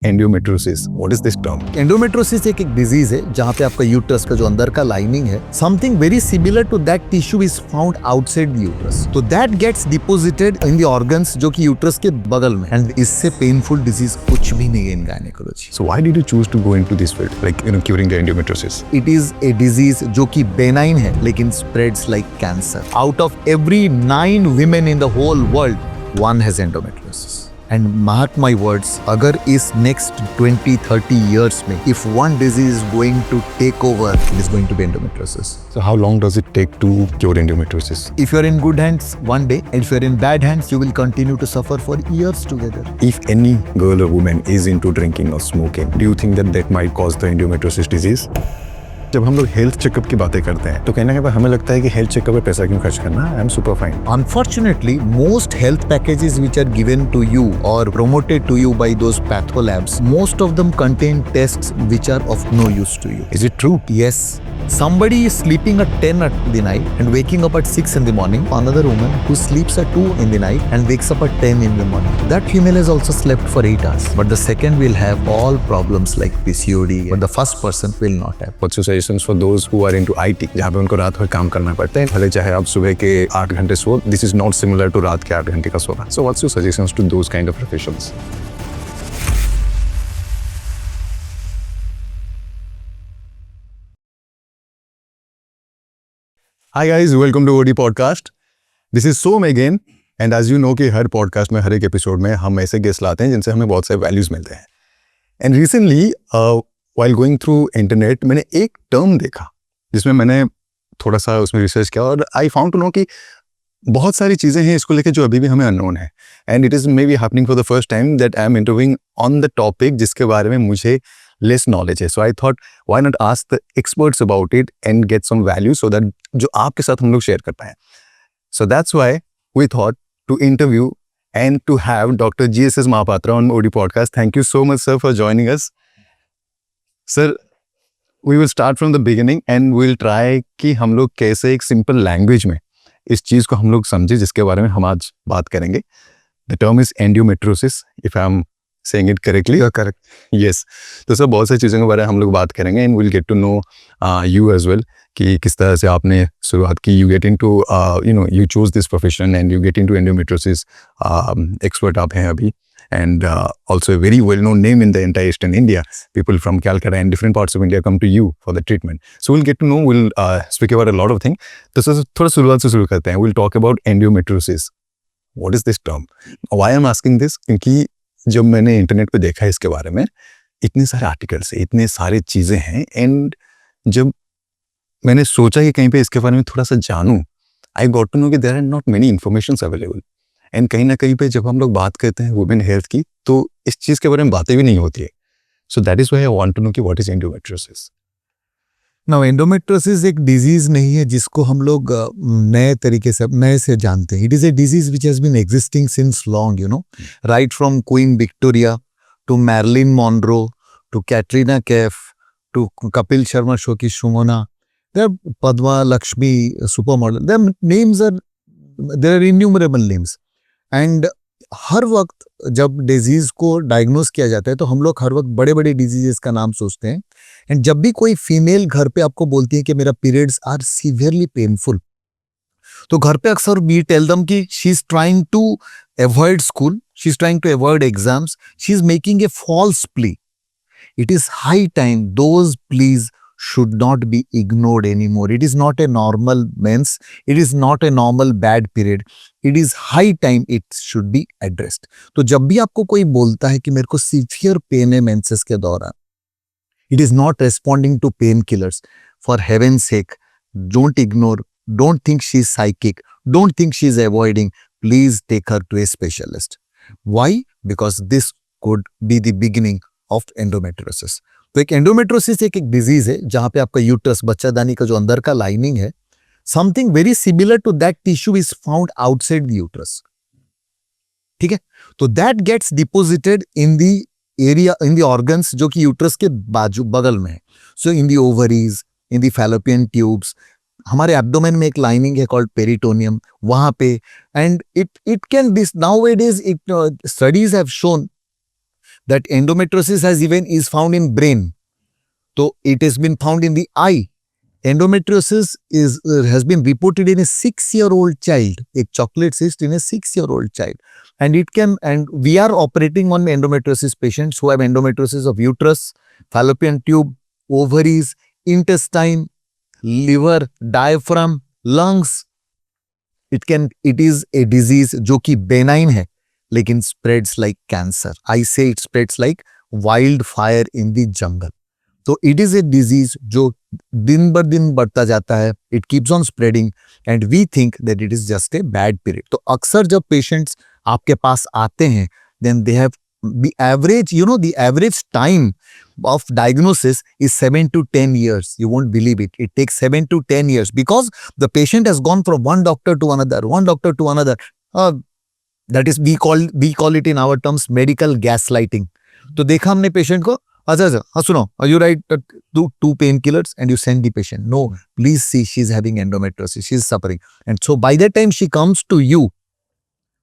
Endometriosis. What is this term? Endometriosis एक disease है जहाँ पे आपका यूट्रस का जो अंदर का लाइनिंग है something very similar to that tissue is found outside the uterus, तो that gets deposited in the organs जो कि यूट्रस के बगल में, एंड इससे पेनफुल डिजीज कुछ भी नहीं है इन gynaecology. So why did you choose to go into this field, like curing the endometriosis? It is a disease जो कि बेनाइन है लेकिन spreads like cancer. Out of every 9 women in the whole world, 1 has endometriosis. And mark my words, अगर इस next 20-30 years में if one disease is going to take over, it is going to be endometriosis. So how long does it take to cure endometriosis? If you're in good hands one day, and if you're in bad hands, you will continue to suffer for years together. If any girl or woman is into drinking or smoking, do you think that might cause the endometriosis disease? जब हम लोग health checkup की बातें करते हैं तो कहीं ना कहीं हमें लगता है कि हेल्थ चेकअप पे पैसा क्यों खर्च करना, I am super fine. Unfortunately, most health packages which are given to you or promoted to you by those patho labs, most of them contain tests which are of no use to you. Is it true? Yes. Somebody is sleeping at 10 at the night and waking up at 6 in the morning. Another woman who sleeps at 2 in the night and wakes up at 10 in the morning. That female has also slept for 8 hours. But the second will have all problems like PCOD, but the first person will not have. What's your suggestions for those who are into IT, जहाँ पे उनको रात भर काम करना पड़ता है, भले चाहे आप सुबह के 8 घंटे सो, this is not similar to रात के 8 घंटे का सोना. So what's your suggestions to those kind of professions? Hi guys, welcome to OD Podcast. This is Som again, and as you know कि हर podcast में हर एक एपिसोड में हम ऐसे गेस्ट लाते हैं जिनसे हमें बहुत सारे वैल्यूज मिलते हैं. And recently while going through internet मैंने एक टर्म देखा जिसमें मैंने थोड़ा सा उसमें रिसर्च किया और आई फाउंड टू नो कि बहुत सारी चीज़ें हैं इसको लेके जो अभी भी हमें अननोन है. And it is maybe happening for the first time that I am interviewing on the topic जिसके बारे में मुझे लेस नॉलेज है. So I thought why not ask the experts about it and get some value so that जो आपके साथ हम लोग शेयर कर पाएँ. So that's why we thought to interview and to have Dr. GSS Mahapatra on OD Podcast. Thank you so much, sir, for joining us. Sir, we will start from the beginning and we'll try कि हम लोग कैसे एक simple language में इस चीज़ को हम लोग समझे जिसके बारे में हम आज बात करेंगे. The term is endometriosis, if I'm saying it correctly. You're correct. Yes. तो सर बहुत सारी चीज़ों के बारे में हम लोग बात करेंगे and we'll get to know you as well कि किस तरह से आपने शुरुआत की. You get into you chose this profession and you get into endometriosis. Expert आप हैं अभी and also a very well-known name in the entire Eastern India. People from Calcutta and different parts of India come to you for the treatment. So we'll get to know, we'll speak about a lot of things. तो sir थोड़ा शुरुआत से शुरू करते हैं. We'll talk about endometriosis. What is this term? Why I'm asking this? क्योंकि जब मैंने इंटरनेट पे देखा इसके बारे में इतने सारे आर्टिकल्स हैं, इतने सारे चीज़ें हैं एंड जब मैंने सोचा कि कहीं पे इसके बारे में थोड़ा सा जानूं, आई गॉट टू नो कि there are not many informations available. And कहीं ना कहीं पे जब हम लोग बात करते हैं वुमेन हेल्थ की तो इस चीज़ के बारे में बातें भी नहीं होती है. So that is why I want to know कि what is endometriosis. Now endometriosis एक डिजीज नहीं है जिसको हम लोग नए से जानते हैं. It is a disease which has been existing since long, right from queen Victoria to Marilyn Monroe to Katrina Kaif to Kapil Sharma show की Sumona. There are Padma, Lakshmi, supermodel. There are innumerable names. And हर वक्त जब डिजीज को diagnose किया जाता है तो हम लोग हर वक्त बड़े बड़े डिजीजेस का नाम सोचते हैं. एंड जब भी कोई फीमेल घर पे आपको बोलती है कि मेरा पीरियड्स आर सीवियरली पेनफुल, तो घर पे अक्सर वी टेल देम कि she is trying to avoid school, she is trying to avoid exams, she is making a false plea. It is high time those pleas should not be ignored anymore. It is not a normal mens. It is not a normal bad period. It is high time it should be addressed. तो जब भी आपको कोई बोलता है कि मेरे को सीवियर पेन है मेंसेस के दौरान, it is not responding to painkillers. For heaven's sake, don't ignore. Don't think she is psychic. Don't think she is avoiding. Please take her to a specialist. Why? Because this could be the beginning of endometriosis. तो एक endometriosis एक disease है जहां पे आपका uterus बच्चादानी का जो अंदर का लाइनिंग है something very similar to that tissue is found outside the uterus. ठीक है, तो that gets deposited in the area in the organs जो कि यूट्रस के बाजू बगल में है. So in the ovaries, in the fallopian tubes, हमारे एब्डोमेन में एक लाइनिंग है कॉल्ड पेरिटोनियम वहां पे. And it can this nowadays studies have shown that endometriosis has even is found in brain. So it has been found in the eye. Endometriosis has been reported in a 6-year-old child, a chocolate cyst in a 6-year-old child. And we are operating on endometriosis patients who have endometriosis of uterus, fallopian tube, ovaries, intestine, liver, diaphragm, lungs. It is a disease जो कि benign है, लेकिन spreads like cancer. I say it spreads like wildfire in the jungle. तो it is a disease जो दिन बर दिन बढ़ता जाता है. It keeps on spreading and we think that it is just a bad period. तो अक्सर जब patients आपके पास आते हैं, then they have the average time of diagnosis is 7 to 10 years. You won't believe it. It takes 7 to 10 years because the patient has gone from one doctor to another. That is we call it in our terms medical gaslighting. तो देखा हमने patient को, अच्छा सुनो, you write two painkillers and you send the patient. No, please see, she's having endometriosis, she's suffering. And so by the time she comes to you,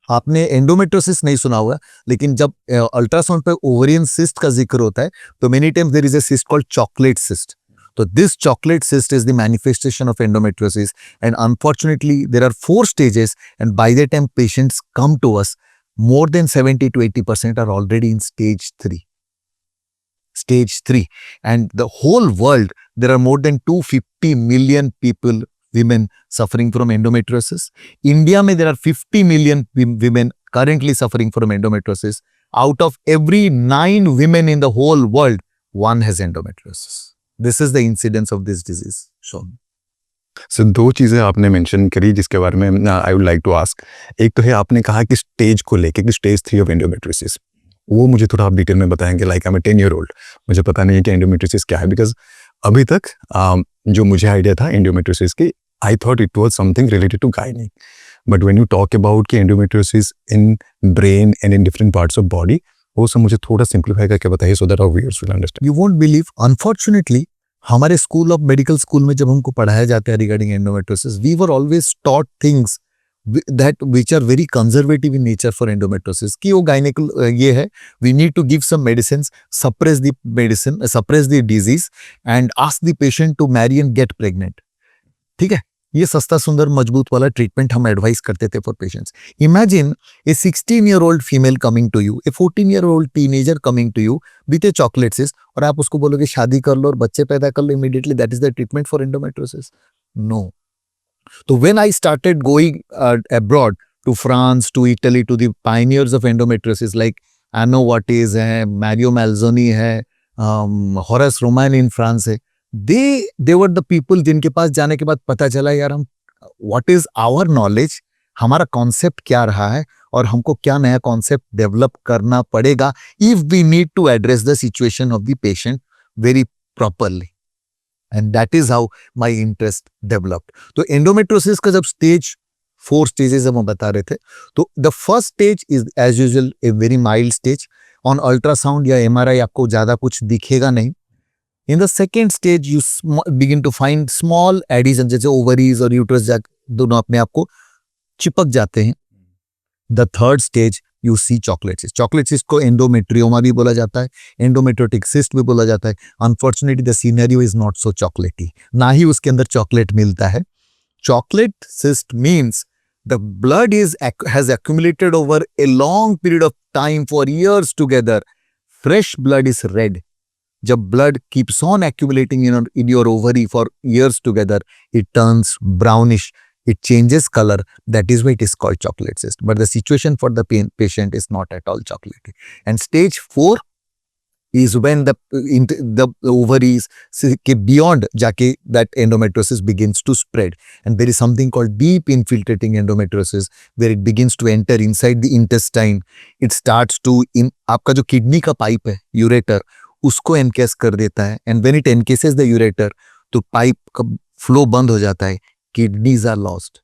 आपने endometriosis नहीं सुना हुआ, लेकिन जब अल्ट्रासाउंड पे ओवरियन सिस्ट का जिक्र होता है तो many times there is a cyst called chocolate cyst. तो this chocolate cyst is the manifestation of endometriosis and unfortunately there are 4 stages and by the time patients come to us more than 70 to 80% are already in stage 3. Stage 3. And the whole world, there are more than 250 million people, women suffering from endometriosis. India mein there are 50 million women currently suffering from endometriosis. Out of every 9 women in the whole world, 1 has endometriosis. This is the incidence of this disease. So 2 चीज़ें आपने mention करी जिसके बारे में I would like to ask. एक तो है आपने कहा कि स्टेज को लेके कि स्टेज 3 ऑफ एंडोमेट्रियोसिस, वो मुझे थोड़ा आप डिटेल में बताएंगे. Like I am 10 year old, मुझे पता नहीं है कि एंडोमेट्रियोसिस क्या है, बिकॉज अभी तक जो मुझे आइडिया था एंडोमेट्रियोसिस की, I thought it was something related to gynae. But when you talk about कि endometriosis in brain and in different parts of body, वो सब मुझे थोड़ा simplify करके बताइए so that our viewers will understand. You won't believe, unfortunately, हमारे school of medical school में जब हमको पढ़ाया जाता है regarding endometriosis, we were always taught things that which are very conservative in nature for endometriosis. कि वो गायनेकल ये है, we need to give some medicines, suppress the disease and ask the patient to marry and get pregnant. ठीक है, ये सस्ता सुंदर मजबूत वाला ट्रीटमेंट हम एडवाइस करते थे for patients. Imagine a 16-year-old female coming to you, a 14-year-old teenager coming to you with a chocolate cyst, और आप उसको बोलोगे शादी कर लो और बच्चे पैदा कर लो immediately, that is the treatment for endometriosis? No. तो when I started going abroad to France, to Italy, to the pioneers of endometriosis like एनो वाटिस है, मैरियो मैल्जोनी है, होरेस रोमैन इन फ्रांस है, they were the people जिनके पास जाने के बाद पता चला यार हम what is our knowledge, हमारा कॉन्सेप्ट क्या रहा है और हमको क्या नया कॉन्सेप्ट डेवलप करना पड़ेगा if we need to address the situation of the patient very properly. And that is how my interest developed. तो endometriosis का जब स्टेज 4 stages हम बता रहे थे, तो the first stage is as usual a very mild stage. On ultrasound या MRI आपको ज़्यादा कुछ दिखेगा नहीं. In the second stage, you begin to find small adhesions, जैसे ovaries और uterus दोनों अपने आप को चिपक जाते हैं. The third stage, you see chocolate cyst. Chocolate cyst को endometrioma भी बोला जाता है, endometriotic cyst भी बोला जाता है. Unfortunately, the scenario is not so chocolatey. ना ही उसके अंदर chocolate मिलता है. Chocolate cyst means the blood has accumulated over a long period of time for years together. Fresh blood is red. जब blood keeps on accumulating in your ovary for years together, it turns brownish, it changes color. That is why it is called chocolate cyst. But the situation for the patient is not at all chocolatey. And stage 4 is when the ovaries beyond जाके that endometriosis begins to spread. And there is something called deep infiltrating endometriosis where it begins to enter inside the intestine. It starts to आपका जो kidney का pipe है, ureter, उसको एनकेस कर देता है. And when it encases the ureter, तो pipe का फ्लो बंद हो जाता है, kidneys are lost.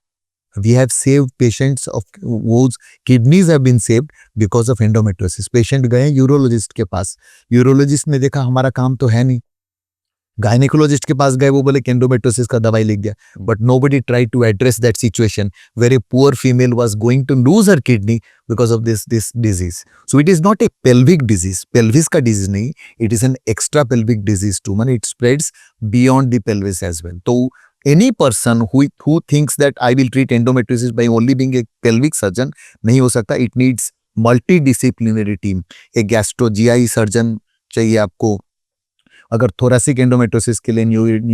We have saved patients of whose kidneys have been saved because of endometriosis. Patient गए यूरोलॉजिस्ट के पास, यूरोलॉजिस्ट ने देखा हमारा काम तो है नहीं, गायनेकोलॉजिस्ट के पास गए, वो बोले एंडोमेट्रोसिस का दवाई लिख दिया, but nobody try to address that situation where a poor female was going to lose her kidney because of this disease. So it is not a pelvic disease, pelvis का disease नहीं, it is an extra pelvic disease too, माने it spreads beyond the pelvis as well. तो any person who thinks that I will treat endometriosis by only being a pelvic surgeon, नहीं हो सकता. It needs multidisciplinary team. एक gastro GI surgeon चाहिए आपको. अगर thoracic endometriosis के लिए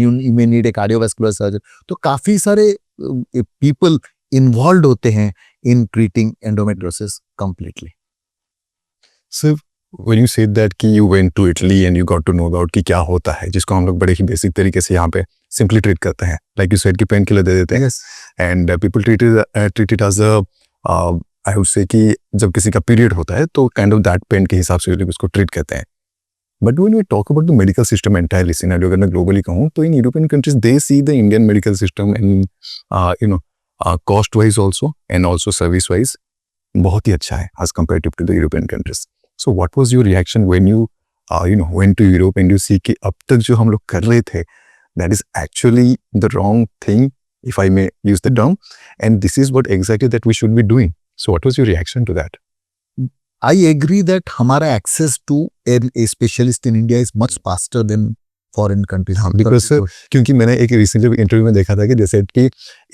you may need a cardiovascular surgeon. तो काफी सारे people involved होते हैं in treating endometriosis completely. So when you said that कि you went to Italy and you got to know about कि क्या होता है, जिसको हम लोग बड़े ही बेसिक तरीके से यहाँ पे सिंपली ट्रीट करते हैं, लाइक यू सेड कि पेन किलर दे देते हैं, and people treat it as I would say कि जब किसी का पीरियड होता है तो काइंड ऑफ दैट पेन के हिसाब से उसको ट्रीट करते हैं. But when we talk about the medical system entirely scenario, अगर मैं ग्लोबली कहूँ तो in European countries they see the Indian medical system and cost wise also and also service wise बहुत ही अच्छा है as comparative to the European countries. So what was your reaction when you went to Europe and you see कि अब तक जो हम लोग कर रहे थे, that is actually the wrong thing, if I may use the term, and this is what exactly that we should be doing. So what was your reaction to that? I agree that हमारा access to a specialist in India is much faster than foreign countries. Because क्योंकि मैंने एक recently interview में देखा था कि they said कि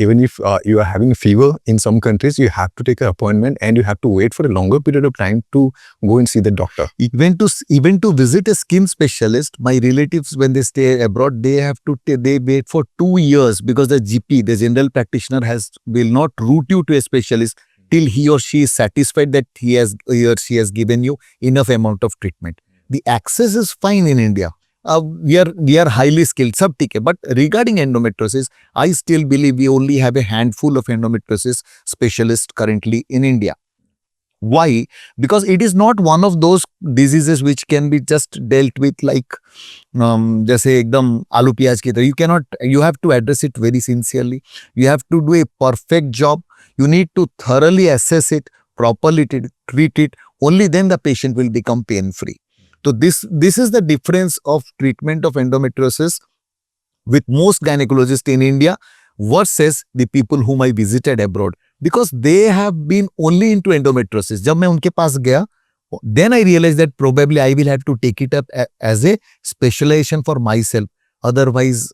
even if you are having fever in some countries, you have to take an appointment and you have to wait for a longer period of time to go and see the doctor. Even to visit a skin specialist, my relatives when they stay abroad, they wait for 2 years because the GP, the general practitioner, will not route you to a specialist till he or she is satisfied that he or she has given you enough amount of treatment. The access is fine in India. We are highly skilled, सब ठीक है. But regarding endometriosis, I still believe we only have a handful of endometriosis specialists currently in India. Why? Because it is not one of those diseases which can be just dealt with like जैसे एकदम आलू प्याज की तरह. You have to address it very sincerely. You have to do a perfect job. You need to thoroughly assess it, properly treat it. Only then the patient will become pain-free. So this is the difference of treatment of endometriosis with most gynecologists in India versus the people whom I visited abroad, because they have been only into endometriosis. जब मैं उनके पास गया, then I realized that probably I will have to take it up as a specialization for myself. Otherwise,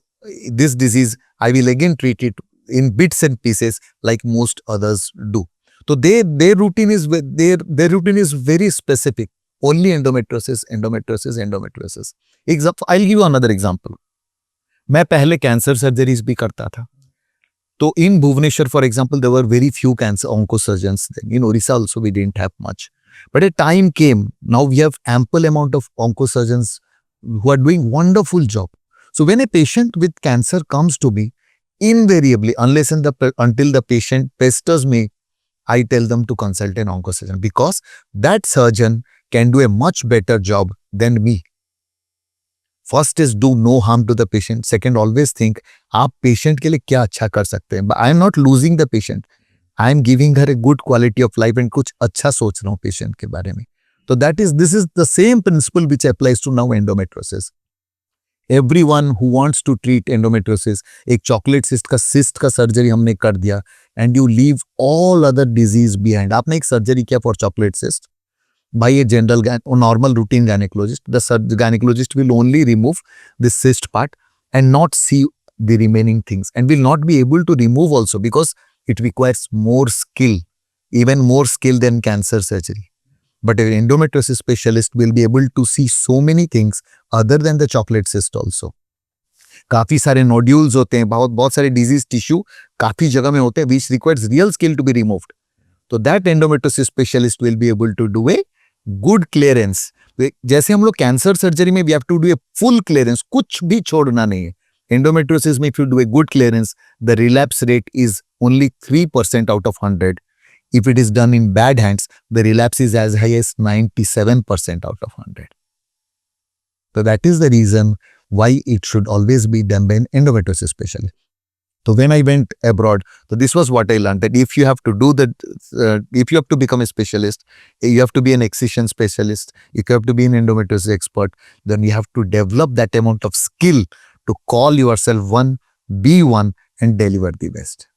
this disease I will again treat it in bits and pieces like most others do. So their routine is very specific. Only endometriosis. I'll give you another example. मैं पहले cancer surgeries भी करता था. तो in Bhubaneswar, for example, there were very few cancer oncosurgeons. In Orissa also we didn't have much. But a time came, now we have ample amount of oncosurgeons who are doing wonderful job. So when a patient with cancer comes to me, invariably, until the patient pesters me, I tell them to consult an oncosurgeon, because that surgeon can do a much better job than me. First is do no harm to the patient. Second, always think आप patient के लिए क्या अच्छा कर सकते हैं. I am not losing the patient. I am giving her a good quality of life and कुछ अच्छा सोच रहा हूँ patient के बारे में. So this is the same principle which applies to now endometriosis. Everyone who wants to treat endometriosis, एक chocolate cyst का surgery हमने कर दिया and you leave all other disease behind. आपने एक surgery किया for chocolate cyst by a general or normal routine gynecologist. The gynecologist will only remove the cyst part and not see the remaining things, and will not be able to remove also because it requires more skill, even more skill than cancer surgery. But an endometriosis specialist will be able to see so many things other than the chocolate cyst also. काफी सारे nodules होते हैं, बहुत सारे disease tissue काफी जगह में होते हैं which requires real skill to be removed. So that endometriosis specialist will be able to do a good clearance. जैसे हम लोग cancer surgery में we have to do a full clearance, कुछ भी छोड़ना नहीं है. Endometriosis में if you do a good clearance, the relapse rate is only 3% out of 100. If it is done in bad hands, the relapse is as high as 97% out of 100. So that is the reason why it should always be done by an endometriosis specialist. So when I went abroad, so this was what I learned, that if you have to do that, if you have to become a specialist, you have to be an excision specialist, if you have to be an endometriosis expert, then you have to develop that amount of skill to call yourself one, be one, and deliver the best.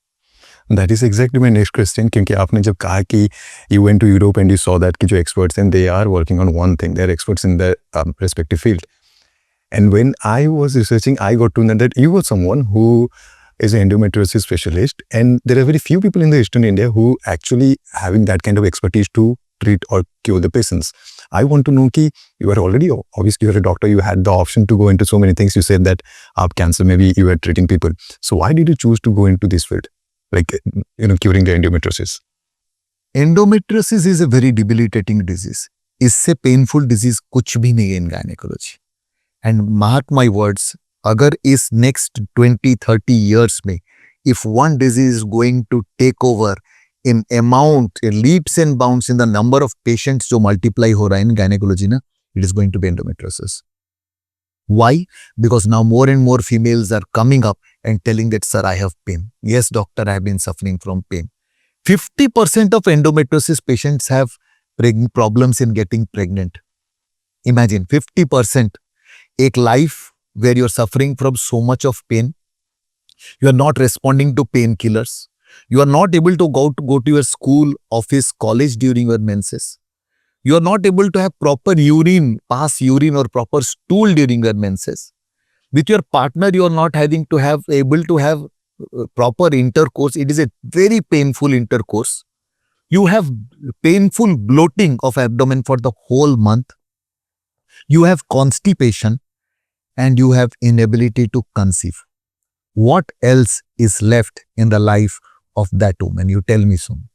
That is exactly my next question, क्योंकि आपने जब कहा कि you went to Europe and you saw that कि जो experts हैं, they are working on one thing, they are experts in their respective field. And when I was researching, I got to know that you were someone who is an endometriosis specialist, and there are very few people in the Eastern India who actually having that kind of expertise to treat or cure the patients. I want to know कि you are already, obviously you're a doctor, you had the option to go into so many things. You said that आप cancer, maybe you were treating people. So why did you choose to go into this field? Like, curing the endometriosis. Endometriosis is a very debilitating disease. इससे painful disease कुछ भी नहीं है in gynecology. And mark my words, अगर इस next 20-30 years में, if one disease is going to take over in amount, leaps and bounds in the number of patients जो multiply हो रहा है in gynecology ना, it is going to be endometriosis. Why? Because now more and more females are coming up and telling that, sir, I have pain. Yes, doctor, I have been suffering from pain. 50% of endometriosis patients have problems in getting pregnant. Imagine 50%. एक life where you're suffering from so much of pain. You are not responding to painkillers. You are not able to go to your school, office, college during your menses. You are not able to have proper urine, pass urine or proper stool during your menses. With your partner, you are not able to have proper intercourse. It is a very painful intercourse. You have painful bloating of abdomen for the whole month. You have constipation and you have inability to conceive. What else is left in the life of that woman? You tell me soon.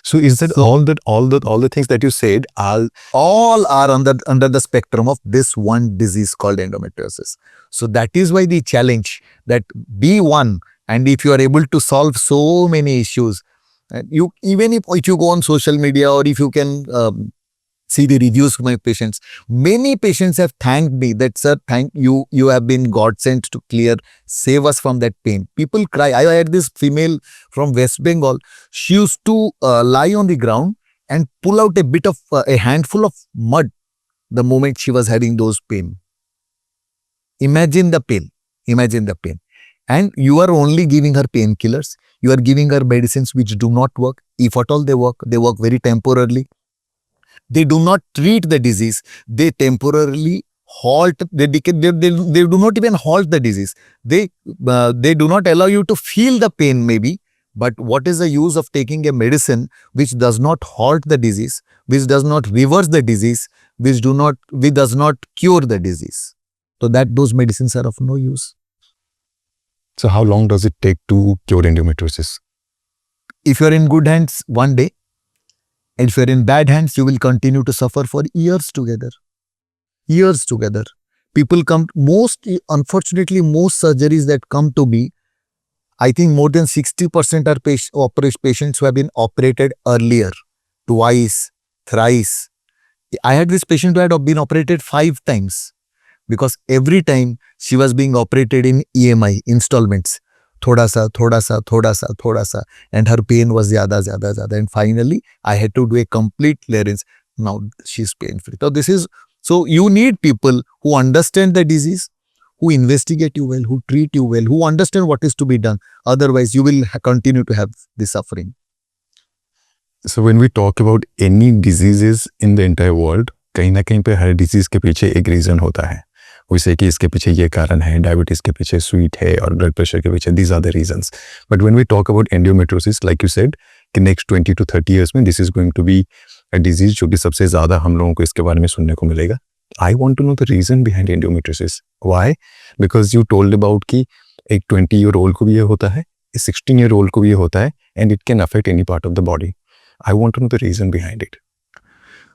So is that all the things that you said are all are under the spectrum of this one disease called endometriosis. So that is why the challenge, that be one, and if you are able to solve so many issues, you even if you go on social media or if you can see the reviews of my patients, many patients have thanked me that, sir, thank you, you have been God sent to clear, save us from that pain. People cry. I had this female from West Bengal. She used to lie on the ground and pull out a handful of mud the moment she was having those pain. Imagine the pain. Imagine the pain. And you are only giving her painkillers. You are giving her medicines which do not work. If at all they work very temporarily. They do not treat the disease. They temporarily halt. They do not even halt the disease. They do not allow you to feel the pain maybe. But what is the use of taking a medicine which does not halt the disease, which does not reverse the disease, which does not cure the disease? So that those medicines are of no use. So how long does it take to cure endometriosis? If you are in good hands, one day. And if you are in bad hands, you will continue to suffer for years together. Years together. People come, unfortunately, most surgeries that come to me, I think more than 60% are patients who have been operated earlier, twice, thrice. I had this patient who had been operated 5 times because every time she was being operated in EMI, installments. थोड़ा सा, and her pain was ज़्यादा, and finally I had to do a complete clearance. Now she's pain-free. So you need people who understand the disease, who investigate you well, who treat you well, who understand what is to be done. Otherwise, you will continue to have the suffering. So when we talk about any diseases in the entire world, कहीं ना कहीं पे हर disease के पीछे एक reason होता है. वैसे कि इसके पीछे ये कारण है, डायबिटीज के पीछे स्वीट है और ब्लड प्रेशर के पीछे these are the reasons. But when we talk about endometriosis, like you said, कि next 20 to 30 years में this is going to be a disease जो कि सबसे ज़्यादा हम लोगों को इसके बारे में सुनने को मिलेगा. I want to know the reason behind endometriosis. Why? Because you told about कि एक 20-year-old को भी ये होता है, एक 16-year-old को भी ये होता है, and it can affect any part of the body. I want to know the reason behind it.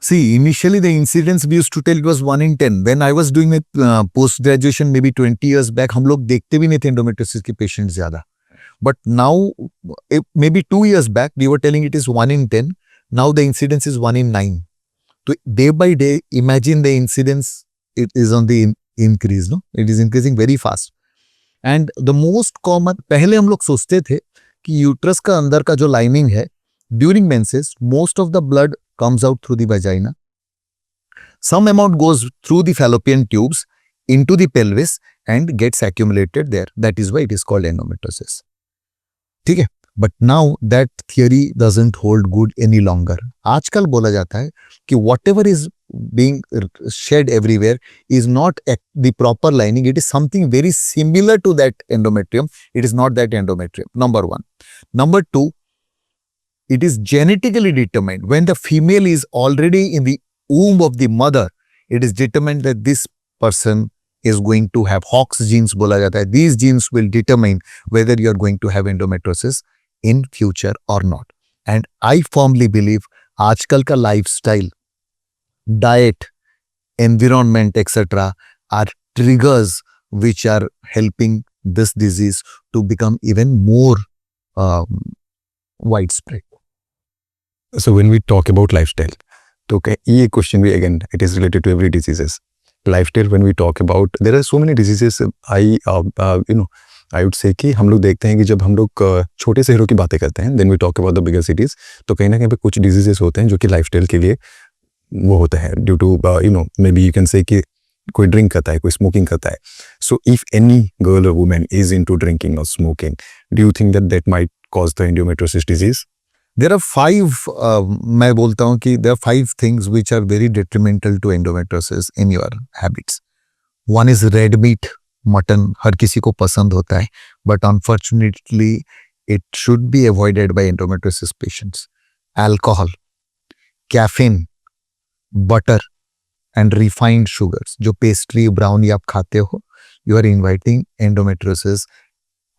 See, initially the incidence we used to tell it was 1 in 10. When I was doing it post-graduation maybe 20 years back, हम लोग देखते भी नहीं थे endometriosis के patients ज़्यादा. But now, maybe 2 years back, we were telling it is 1 in 10. Now the incidence is 1 in 9. So day by day, imagine the incidence, it is on the increase. No, it is increasing very fast. And the most common, पहले हम लोग सोचते थे कि uterus का अंदर का जो लाइनिंग है, during menses most of the blood comes out through the vagina, some amount goes through the fallopian tubes into the pelvis and gets accumulated there. That is why it is called endometriosis. ठीक है, but now that theory doesn't hold good any longer. आजकल बोला जाता है कि whatever is being shed everywhere is not the proper lining. It is something very similar to that endometrium. It is not that endometrium. Number one. Number two, it is genetically determined. When the female is already in the womb of the mother, it is determined that this person is going to have Hox genes बोला जाता है. These genes will determine whether you are going to have endometriosis in future or not. And I firmly believe आजकल का lifestyle, diet, environment, etc. are triggers which are helping this disease to become even more widespread. So when we talk about lifestyle, तो ये question भी again it is related to every diseases. Lifestyle when we talk about, there are so many diseases. I would say कि हम लोग देखते हैं कि जब हम लोग छोटे शहरों की बातें करते हैं, then we talk about the bigger cities, तो कहीं ना कहीं पे कुछ diseases होते हैं जो कि lifestyle के लिए वो होता है due to maybe you can say कि कोई ड्रिंक करता है, कोई स्मोकिंग करता है. So if any girl or woman is into drinking or smoking, do you think that might cause the endometriosis disease? There are मैं बोलता हूँ कि there are 5 things which are very detrimental to endometriosis in your habits. One is red meat, mutton. हर किसी को पसंद होता है, but unfortunately it should be avoided by endometriosis patients. Alcohol, caffeine, butter and refined sugars. जो pastry, brownie आप खाते हो, you are inviting endometriosis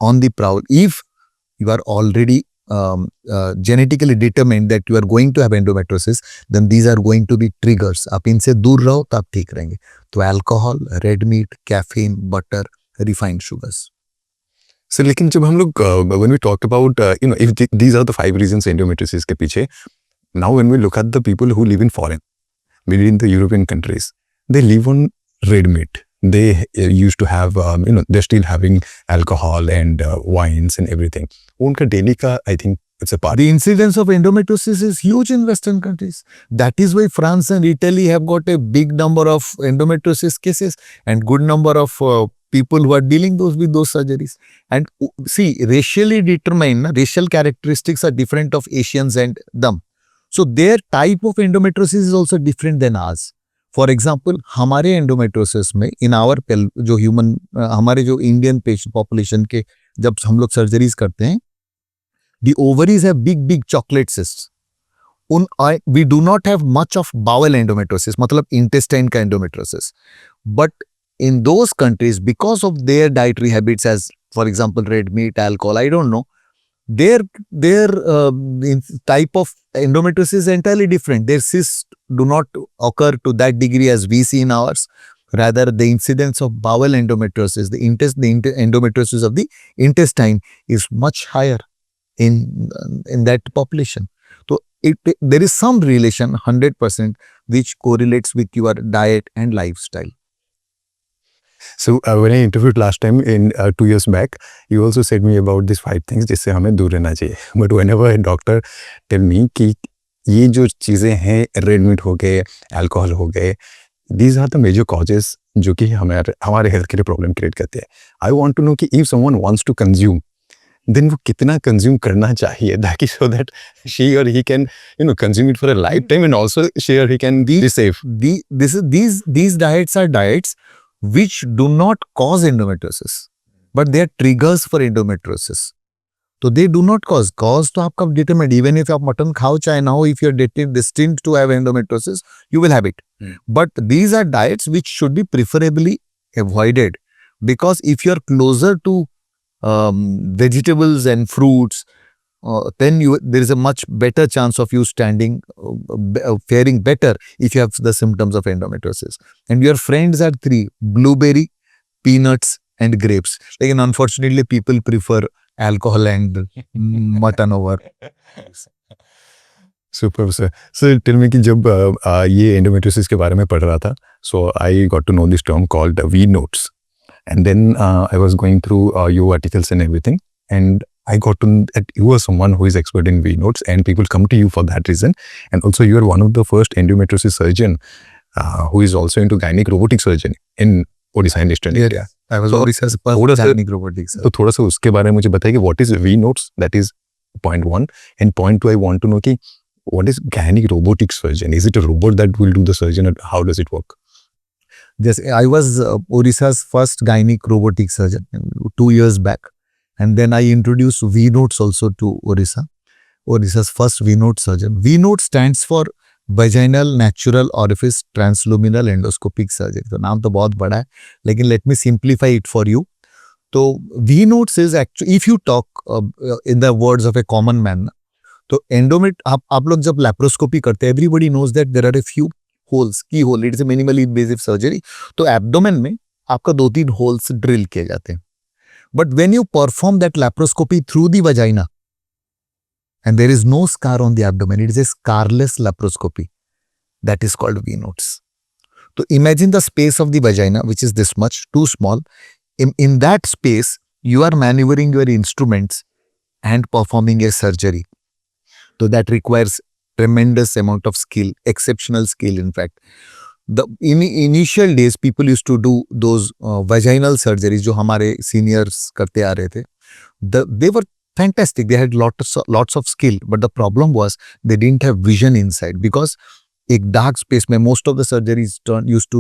on the prowl. If you are already genetically determined that you are going to have endometriosis, then these are going to be triggers. आप इनसे दूर रहो तो आप ठीक रहेंगे. तो alcohol, red meat, caffeine, butter, refined sugars. So लेकिन जब हम लोग when we talk about if these are the 5 reasons endometriosis के पीछे, now when we look at the people who live in foreign, maybe in the European countries, they live on red meat. They used to have they're still having alcohol and wines and everything. उनका daily का I think it's a part. The incidence of endometriosis is huge in Western countries. That is why France and Italy have got a big number of endometriosis cases and good number of people who are dealing with those surgeries. And see, racially determined, racial characteristics are different of Asians and them. So their type of endometriosis is also different than ours. For example हमारे endometriosis में in our जो human हमारे जो Indian patient population के जब हम लोग surgeries करते हैं, the ovaries have big big chocolate cysts. We do not have much of bowel endometriosis, मतलब इंटेस्टाइन का endometriosis. But in those countries, because of their dietary habits, as for example red meat, alcohol, I don't know, their type of endometriosis is entirely different. Their cysts do not occur to that degree as we see in ours. Rather, the incidence of bowel endometriosis, the endometriosis of the intestine is much higher in that population. So there is some relation, 100%, which correlates with your diet and lifestyle. So when I interviewed last time in 2 years back, you also said me about these 5 things जिससे हमें दूर रहना चाहिए. But whenever a doctor tell me कि ये जो चीज़ें हैं, रेड मीट हो गए, अल्कोहल हो गए, these are the major causes जो कि हमारे हेल्थ के लिए प्रॉब्लम क्रिएट करते हैं. I want to know कि if someone wants to consume, then वो कितना कंज्यूम करना चाहिए ताकि so that she or he can consume it for a lifetime and also she or he can be safe. These diets are diets which do not cause endometriosis, but they are triggers for endometriosis. So they do not cause तो आपका determined. Even if आप mutton खाओ चाहे ना हो, if you are destined to have endometriosis, you will have it. But these are diets which should be preferably avoided, because if you are closer to vegetables and fruits, then there is a much better chance of you faring better if you have the symptoms of endometriosis. And your friends are 3: blueberry, peanuts and grapes. Like, unfortunately, people prefer alcohol and mutton over. Super, sir. So tell me कि जब ये endometriosis के बारे में पढ़ रहा था, so I got to know this term called V notes. And then I was going through your articles and everything, and I got to know that you are someone who is expert in V nodes, and people come to you for that reason. And also, you are one of the first endometriosis surgeon who is also into gynec robotic surgery in Odisha and Eastern India. I was So, Odisha's थोड़ा first सा- gynec robotics. तो थोड़ा सा उसके बारे में मुझे बताइए कि what is V nodes? That is point 1. And point 2, I want to know कि what is gynec robotic surgeon? Is it a robot that will do the surgeon, or how does it work? Yes, I was Odisha's first gynec robotic surgeon 2 years back. And then I introduced V-Notes also to Odisha. Odisha's first V-Node surgeon. V-Node stands for Vaginal Natural Orifice Transluminal Endoscopic Surgery. तो नाम तो बहुत बड़ा है, लेकिन let me simplify it for you. तो V-Nodes is actually, if you talk in the words of a common man, तो एंडोमेट आप लोग जब लैप्रोस्कोपी करते हैं, everybody knows that there are a few holes, keyhole, it is a minimally invasive surgery. तो abdomen में आपका 2-3 holes drill किए जाते हैं. But when you perform that laparoscopy through the vagina and there is no scar on the abdomen, it is a scarless laparoscopy, that is called V nodes. So imagine the space of the vagina, which is this much, too small. In that space, you are maneuvering your instruments and performing a surgery. So that requires tremendous amount of skill, exceptional skill in fact. The initial days, people used to do those vaginal surgeries, जो हमारे seniors करते आ रहे थे. They were fantastic. They had lots of skill, but the problem was they didn't have vision inside, because एक dark space में most of the surgeries used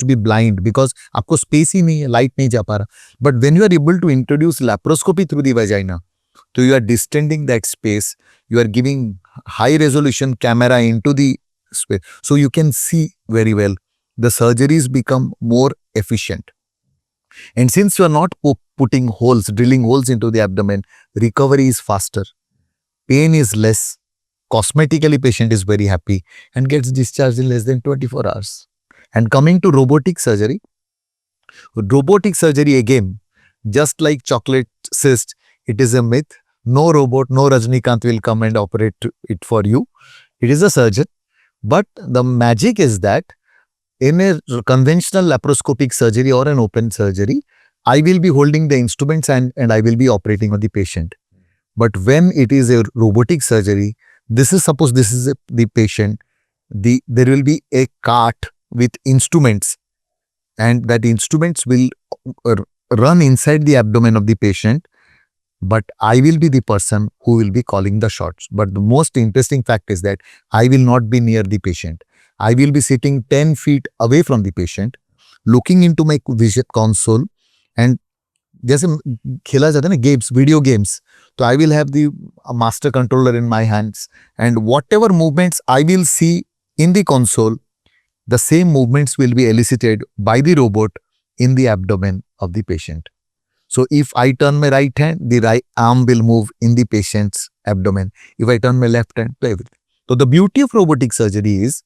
to be blind, because आपको space ही नहीं है, light नहीं जा पा रहा. But when you are able to introduce laparoscopy through the vagina, so you are distending that space, you are giving high resolution camera into the space, so you can see very well. The surgeries become more efficient. And since you are not putting holes, drilling holes into the abdomen, recovery is faster, pain is less, cosmetically patient is very happy and gets discharged in less than 24 hours. And coming to robotic surgery again, just like chocolate cyst, it is a myth. No robot, no Rajnikant will come and operate it for you. It is a surgeon. But the magic is that in a conventional laparoscopic surgery or an open surgery, I will be holding the instruments and I will be operating on the patient. But when it is a robotic surgery, suppose this is the patient, there will be a cart with instruments, and that instruments will run inside the abdomen of the patient, but I will be the person who will be calling the shots. But the most interesting fact is that I will not be near the patient. I will be sitting 10 feet away from the patient, looking into my vision console, and जैसे खेला जाता है ना games, video games, तो I will have the master controller in my hands, and whatever movements I will see in the console, the same movements will be elicited by the robot in the abdomen of the patient. So if I turn my right hand, the right arm will move in the patient's abdomen. If I turn my left hand, to everything. So the beauty of robotic surgery is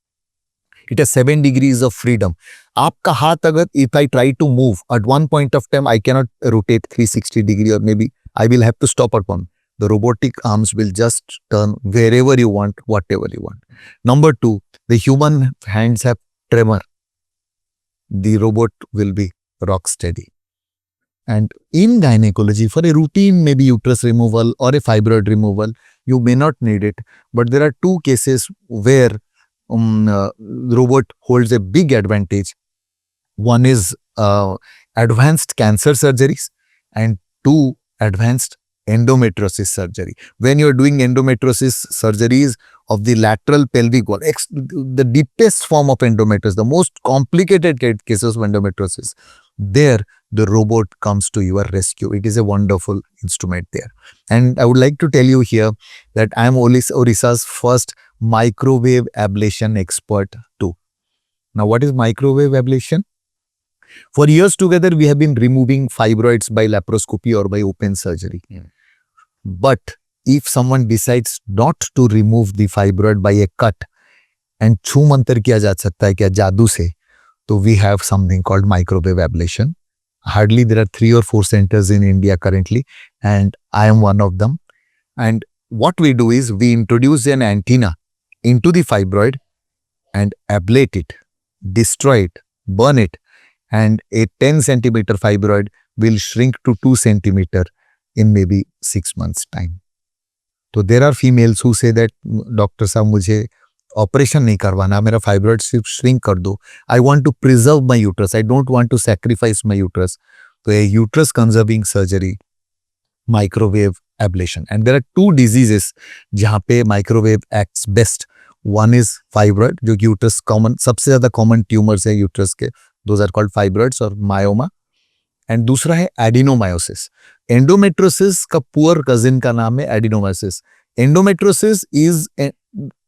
it has 7 degrees of freedom. आपका हाथ अगर, if I try to move, at one point of time, I cannot rotate 360 degree, or maybe I will have to stop at one. The robotic arms will just turn wherever you want, whatever you want. Number 2, the human hands have tremor. The robot will be rock steady. And in gynecology, for a routine, maybe uterus removal or a fibroid removal, you may not need it. But there are 2 cases where robot holds a big advantage. One is advanced cancer surgeries, and 2, advanced endometriosis surgery. When you are doing endometriosis surgeries of the lateral pelvic wall, the deepest form of endometriosis, the most complicated cases of endometriosis, there the robot comes to your rescue. It is a wonderful instrument there. And I would like to tell you here that I am Odisha's first microwave ablation expert too. Now, what is microwave ablation? For years together, we have been removing fibroids by laparoscopy or by open surgery. But if someone decides not to remove the fibroid by a cut and छू मंतर किया जा सकता है क्या जादू से, तो we have something called microwave ablation. Hardly there are 3 or 4 centers in India currently, and I am one of them. And what we do is we introduce an antenna into the fibroid and ablate it, destroy it, burn it, and a 10 centimeter fibroid will shrink to 2 centimeter in maybe 6 months time. तो there are females who say that doctor साहब मुझे operation नहीं करवाना, मेरा fibroid सिर्फ shrink कर दो, I want to preserve my uterus, I don't want to sacrifice my uterus. तो a uterus conserving surgery, microwave ablation. And there are 2 diseases जहाँ पे microwave acts best. One is fibroid, जो uterus common, सबसे ज्यादा common tumours है uterus के, those are called fibroids और myoma. And दूसरा है एडिनोमायोसिस. एंडोमेट्रोसिस का पुअर कजिन का नाम है एडिनोमायोसिस. एंडोमेट्रोसिस इज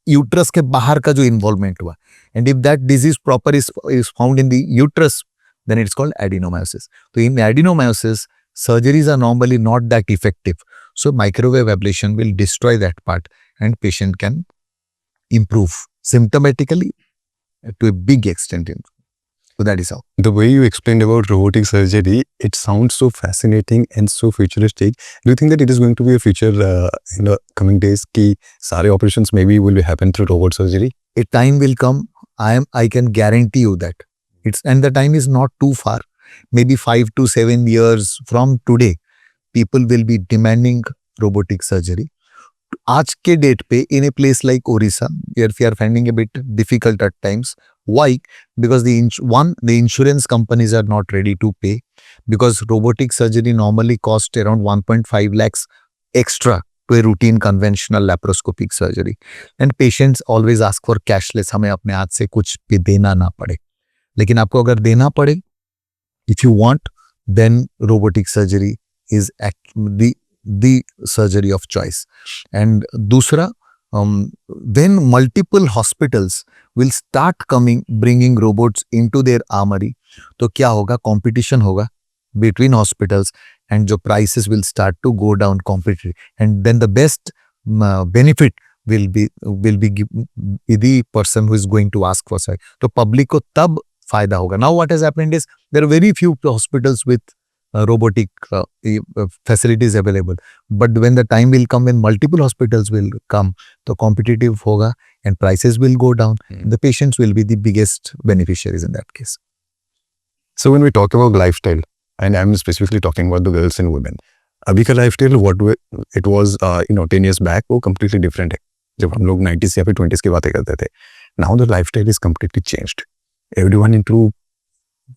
यूट्रस के बाहर का जो इन्वॉल्वमेंट हुआ, and if that disease proper is found in the uterus, then it's called adenomyosis. So in adenomyosis, surgeries are normally not that effective. So microwave ablation will destroy that part and patient can improve symptomatically to a big extent. So that is how. The way you explained about robotic surgery, it sounds so fascinating and so futuristic. Do you think that it is going to be a future in the coming days ki sare operations maybe will happen through robot surgery? A time will come, I can guarantee you that. And the time is not too far. Maybe 5 to 7 years from today, people will be demanding robotic surgery. आज के date पे in a place like Orissa, where we are finding a bit difficult at times. Why? Because the insurance companies are not ready to pay, because robotic surgery normally costs around 1.5 lakhs extra to a routine conventional laparoscopic surgery. And patients always ask for cashless, हमें अपने हाथ से कुछ भी देना ना पड़े. लेकिन आपको अगर देना पड़े, if you want, then robotic surgery is the surgery of choice. And दूसरा, when multiple hospitals will start bringing robots into their armory, तो क्या होगा, competition होगा between hospitals, and जो prices will start to go down competitively, and then the best benefit will be the person who is going to ask for surgery. तो public को तब फायदा होगा. Now what has happened is there are very few hospitals with robotic facilities available, but when the time will come when multiple hospitals will come, तो competitive होगा and prices will go down. The patients will be the biggest beneficiaries in that case. So when we talk about lifestyle, and I'm specifically talking about the girls and women, अभी का lifestyle it was 10 years back, वो completely different है. जब हम लोग 90s या फिर 20s की बातें करते थे, now the lifestyle is completely changed. Everyone into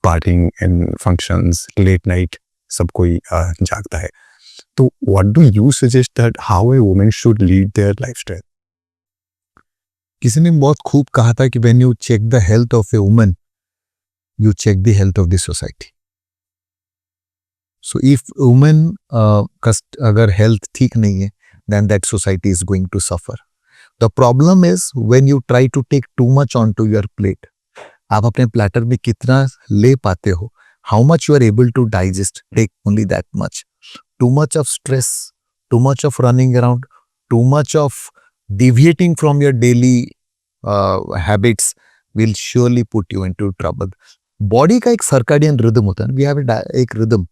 partying and functions, late night, सब कोई जागता है. तो what do you suggest that how a woman should lead their lifestyle? किसी ने बहुत खूब कहा था कि when you check the health of a woman, you check the health of the society. So if woman अगर health ठीक नहीं है, then that society is going to suffer. The problem is when you try to take too much onto your plate. आप अपने platter में कितना ले पाते हो, how much you are able to digest, take only that much. Too much of stress, too much of running around, too much of deviating from your daily habits will surely put you into trouble. Body का एक circadian rhythm होता है, we have एक rhythm.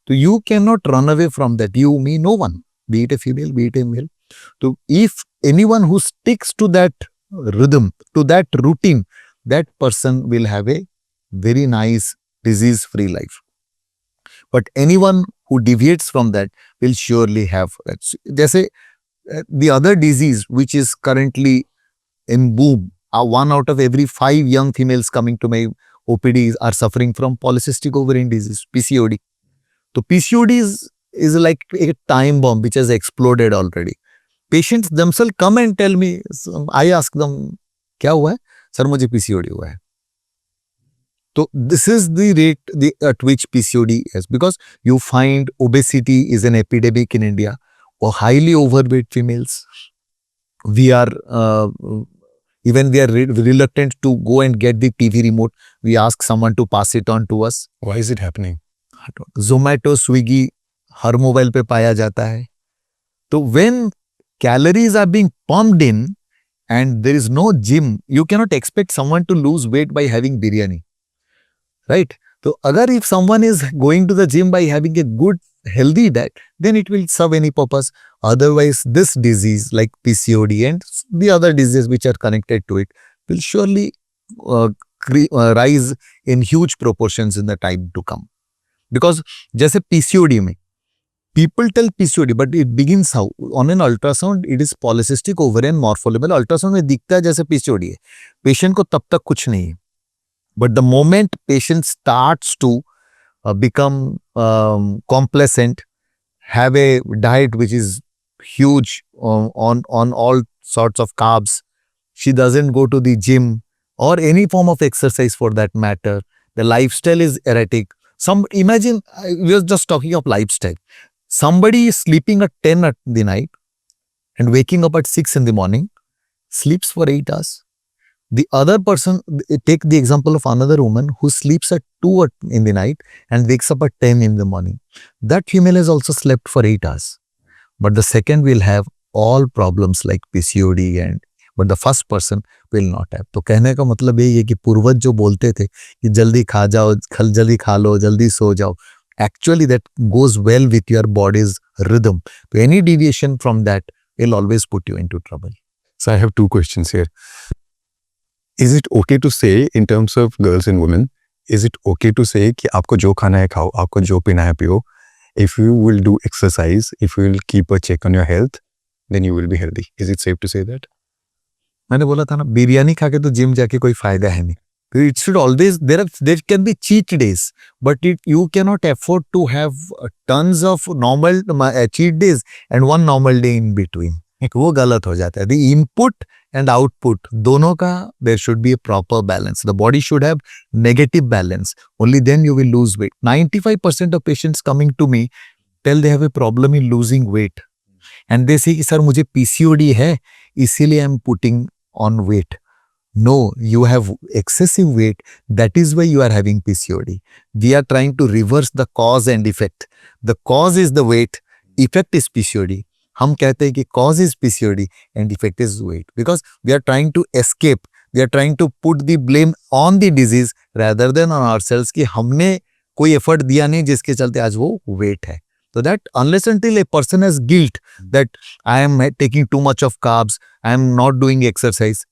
So you cannot run away from that. You, me, no one, be it a female, be it a male. So if anyone who sticks to that rhythm, to that routine, that person will have a very nice disease-free life. But anyone who deviates from that will surely have that. जैसे the other disease which is currently in boom, 1 out of every 5 young females coming to my OPD are suffering from polycystic ovarian disease, PCOD. So PCOD is like a time bomb which has exploded already. Patients themselves come and tell me, I ask them, क्या हुआ है? Sir मुझे PCOD हुआ है. So this is the rate at which PCOD is, because you find obesity is an epidemic in India, or highly overweight females. We are reluctant to go and get the TV remote. We ask someone to pass it on to us. Why is it happening? Zomato, Swiggy, her mobile पे पाया जाता है. तो when calories are being pumped in and there is no gym, you cannot expect someone to lose weight by having biryani, right? So agar if someone is going to the gym by having a good healthy diet, then it will serve any purpose. Otherwise, this disease like PCOD and the other diseases which are connected to it will surely rise in huge proportions in the time to come. Because जैसे PCOD में people tell PCOD, but it begins how? On an ultrasound, it is polycystic ovarian morpholevel. Ultrasound में दिखता है जैसे PCOD है. Patient को तब तक कुछ नहीं है. But the moment patient starts to become complacent, have a diet which is huge on all sorts of carbs, she doesn't go to the gym or any form of exercise for that matter, the lifestyle is erratic. Imagine, we were just talking of lifestyle. Somebody is sleeping at 10 at the night and waking up at 6 in the morning, sleeps for 8 hours. The other person, take the example of another woman who sleeps at 2 in the night and wakes up at 10 in the morning. That female has also slept for 8 hours. But the second will have all problems like PCOD, but the first person will not have. तो कहने का मतलब यही है कि पूर्वज जो बोलते थे कि जल्दी खा जाओ, जल्दी खा लो, जल्दी सो जाओ. Actually, that goes well with your body's rhythm. So any deviation from that will always put you into trouble. So I have two questions here. Is it okay to say, in terms of girls and women, is it okay to say कि आपको जो खाना है खाओ, आपको जो पीना है पियो? If you will do exercise, if you will keep a check on your health, then you will be healthy. Is it safe to say that? मैंने बोला था ना, बिरयानी खा के तो जिम जाके कोई फायदा है नहीं. It should always, there can be cheat days, but you cannot afford to have tons of normal cheat days and one normal day in between. वो गलत हो जाता है. The input and output, दोनों का, there should be a proper balance. The body should have negative balance. Only then you will lose weight. 95% of patients coming to me tell they have a problem in losing weight. And they say, sir, मुझे PCOD है, इसीलिए I'm putting on weight. No, you have excessive weight. That is why you are having PCOD. We are trying to reverse the cause and effect. The cause is the weight, effect is PCOD. हम कहते हैं कि cause is PCOD and effect is weight. Because we are trying to escape. We are trying to put the blame on the disease rather than on ourselves कि हमने कोई effort दिया नहीं जिसके चलते आज वो weight है. So that unless until a person has guilt that I am taking too much of carbs, I am not doing exercise,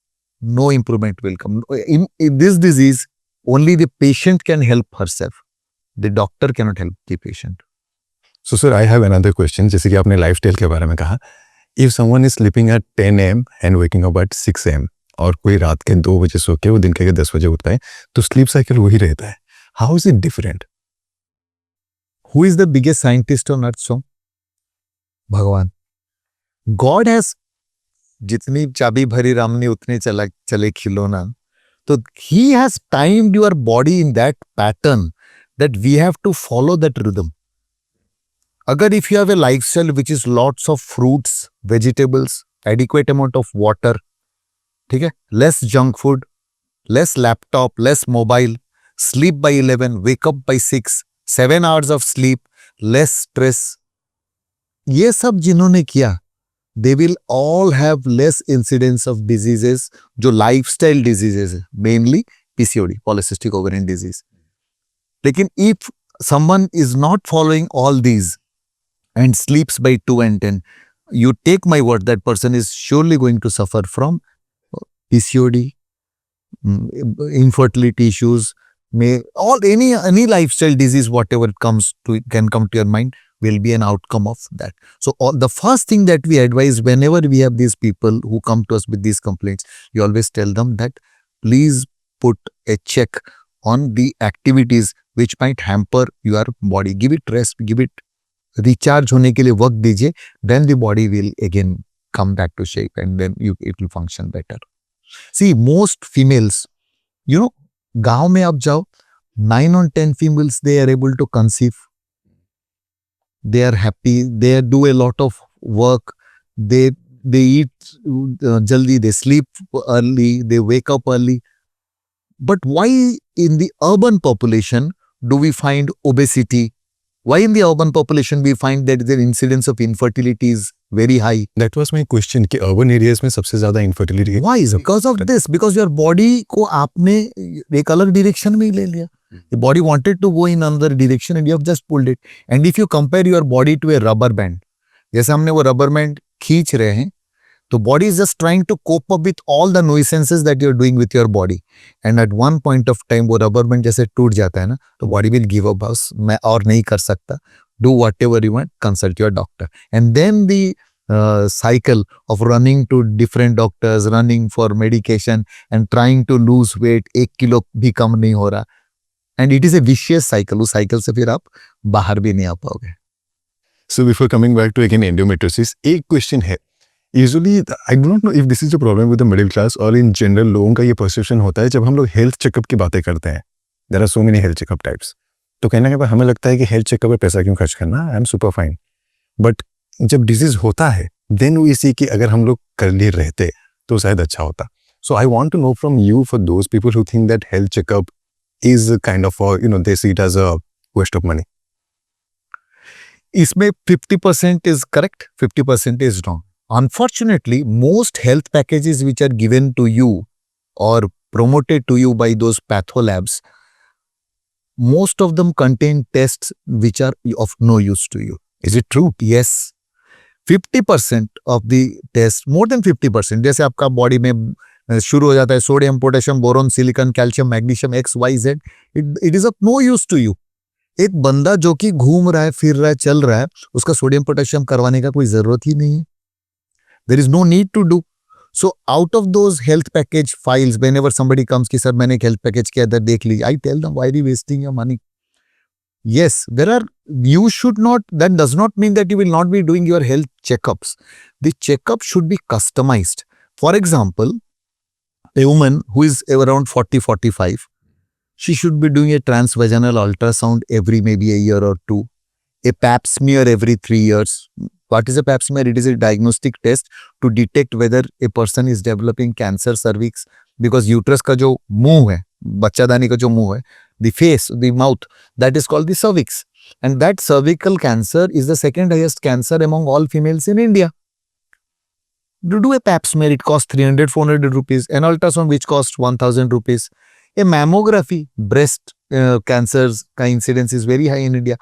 no improvement will come. In this disease, only the patient can help herself. The doctor cannot help the patient. So sir, I have another question. जैसे कि आपने lifestyle के बारे में कहा, if someone is sleeping at 10 AM and waking up at 6 AM, और कोई रात के 2 बजे सो के वो दिन के 10 बजे उठता है, तो स्लीप साइकिल वही रहता है. How is it different? Who is the biggest scientist on earth? So, भगवान. God has, जितनी चाबी भरी रामनी उतने चले खिलौना. तो he has timed your body in that pattern that we have to follow that rhythm. अगर if you have a lifestyle which is lots of fruits, vegetables, adequate amount of water, ठीक है, less junk food, less laptop, less mobile, sleep by 11, wake up by 6, 7 hours of sleep, less stress, ये सब जिन्होंने किया, they will all have less incidence of diseases, जो lifestyle diseases है, mainly PCOD, polycystic ovarian disease. लेकिन if someone is not following all these and sleeps by 2 and 10, you take my word, that person is surely going to suffer from PCOD, infertility issues, any lifestyle disease, whatever can come to your mind, will be an outcome of that. So the first thing that we advise whenever we have these people who come to us with these complaints, you always tell them that please put a check on the activities which might hamper your body. Give it rest, give it recharge होने के लिए वक्त दीजिए, then the body will again come back to shape and then it will function better. See, most females, गांव में आप जाओ, 9 on 10 females, they are able to conceive. They are happy. They do a lot of work. They eat jaldi. They sleep early. They wake up early. But why in the urban population do we find obesity? Why in the urban population we find that the incidence of infertility is very high? That was my question कि urban areas में सबसे ज़्यादा infertility. Why? Because of this. Because your body को आपने एक अलग direction में ही ले लिया. The body wanted to go in another direction and you have just pulled it. And if you compare your body to a rubber band, जैसे हमने वो rubber band खींच रहे हैं, तो body is just trying to cope up with all the nuisances that you're doing with your body. And at one point of time वो rubber band जैसे टूट जाता है ना, तो body will give up, बस मैं और नहीं कर सकता. Do whatever you want, consult your doctor. And then the cycle of running to different doctors, running for medication and trying to lose weight, 1 kilo भी कम नहीं हो रहा. And it is a vicious cycle. उस cycle से फिर आप बाहर भी नहीं आ पाओगे. So before coming back to again endometriosis, एक question है. Usually, I do not know if this is a problem with the middle class or in general लोगों का ये perception होता है जब हम लोग health checkup की बातें करते हैं. There are so many health checkup types. तो कहने के बाद हमें लगता है कि health checkup पे पैसा क्यों खर्च करना? I am super fine. But जब disease होता है, then we see कि अगर हम लोग कर लिए रहते तो शायद अच्छा होता. So I want to know from you for those people who think that health checkup is kind of they see it as a waste of money. इसमें 50% is correct, 50% is wrong. Unfortunately, most health packages which are given to you or promoted to you by those patholabs, most of them contain tests which are of no use to you. Is it true? Yes. 50% of the tests, more than 50%, जैसे आपका body में शुरू हो जाता है sodium, potassium, boron, silicon, calcium, magnesium, XYZ, it is of no use to you. एक बंदा जो कि घूम रहा है, फिर रहा है, चल रहा है, उसका सोडियम पोटेशियम करवाने का कोई जरूरत ही नहीं है. There is no need to do. So out of those health package files, whenever somebody comes कि सर मैंने एक हेल्थ पैकेज किया था, देख लीजिए, I tell them why are you wasting your money. Yes, there are, you should not, that does not mean that you will not be doing your health checkups. The checkup should be customized. For example, a woman who is around 40-45, she should be doing a transvaginal ultrasound every maybe a year or two, a pap smear every 3 years. What is a pap smear? It is a diagnostic test to detect whether a person is developing cancer cervix, because uterus का जो मुंह है, बच्चादानी का जो मुंह है, the face, the mouth, that is called the cervix. And that cervical cancer is the second highest cancer among all females in India. To do a pap smear, it costs 300-400 rupees. An ultrasound which costs 1000 rupees. A mammography, breast cancers का incidence is very high in India.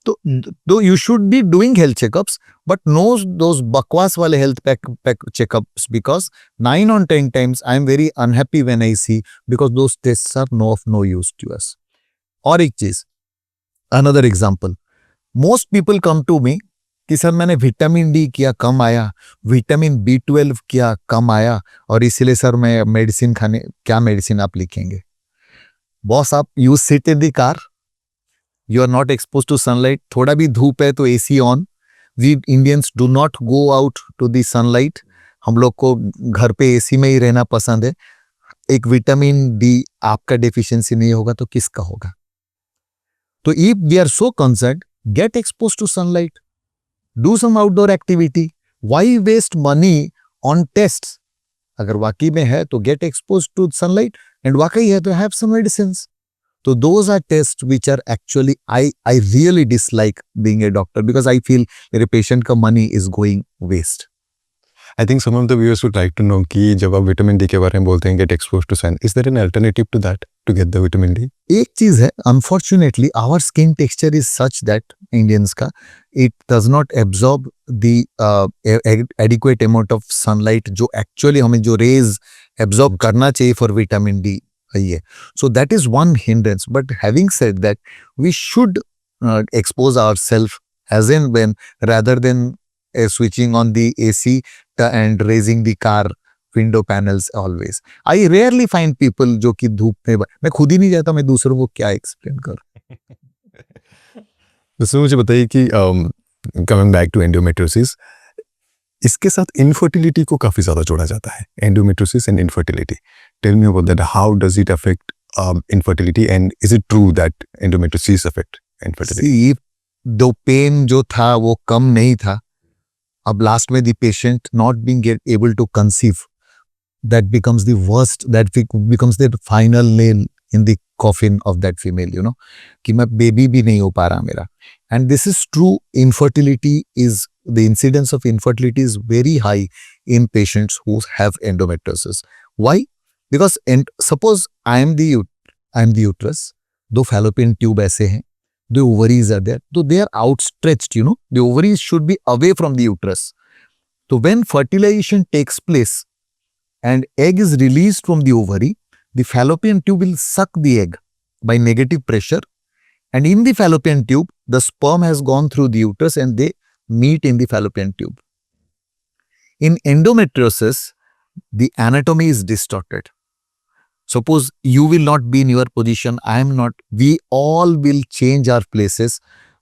So, though you should be doing health checkups, but no those bakwas wale health checkups, because 9 on 10 times I am very unhappy when I see, because those tests are of no use to us. और एक चीज, another example, most people come to me कि sir मैंने vitamin D किया कम आया, vitamin B12 किया कम आया, और इसलिए सर मैं मेडिसिन खाने, क्या मेडिसिन आप लिखेंगे? बॉस, आप you sit in the car, you are not expose to sunlight, थोड़ा भी धूप है तो AC on. We Indians do not go out to the sunlight. हम लोग को घर पे AC में ही रहना पसंद है. एक विटामिन डी आपका डेफिशिएंसी नहीं होगा तो किसका होगा? तो if we are so concerned, get expose to sunlight, do some outdoor activity. Why waste money on tests? अगर वाकई में है तो get expose to sunlight, and वाकई है तो have some medicines. So those are tests which are actually, I really dislike being a doctor, because I feel मेरे patient का money is going waste. I think some of the viewers would like to know कि जब आप vitamin D के बारे में बोलते हैं get exposed to sun, is there an alternative to that to get the vitamin D? एक चीज है, unfortunately our skin texture is such that Indians का, it does not absorb the adequate amount of sunlight जो actually हमें जो rays absorb करना चाहिए for vitamin D. So that is one hindrance. But having said that, we should expose ourselves as and when, rather than switching on the AC and raising the car window panels always. I rarely find people जो कि धूप में, मैं खुद ही नहीं जाता, मैं दूसरों को क्या एक्सप्लेन करूं. दोस्तों मुझे बताइए कि कमिंग बैक टू एंडोमेट्रियोसिस, इसके साथ इनफर्टिलिटी को काफ़ी ज़्यादा जोड़ा जाता है. Endometriosis and infertility, tell me about that. How does it affect infertility, and is it true that endometriosis affect infertility? दो पेन जो था वो कम नहीं था, अब लास्ट में the patient not being able to conceive, that becomes the worst, that becomes the final nail in the coffin of that female, you know, कि मैं बेबी भी नहीं हो पा रहा मेरा. And this is true. Infertility is, the incidence of infertility is very high in patients who have endometriosis. Why? Because suppose I am the uterus, दो fallopian tube ऐसे हैं, the ovaries are there, so they are outstretched, you know, the ovaries should be away from the uterus. So when fertilization takes place and egg is released from the ovary, the fallopian tube will suck the egg by negative pressure, and in the fallopian tube, the sperm has gone through the uterus and they meet in the fallopian tube. In endometriosis, the anatomy is distorted. Suppose you will not be in your position, I am not, we all will change our places.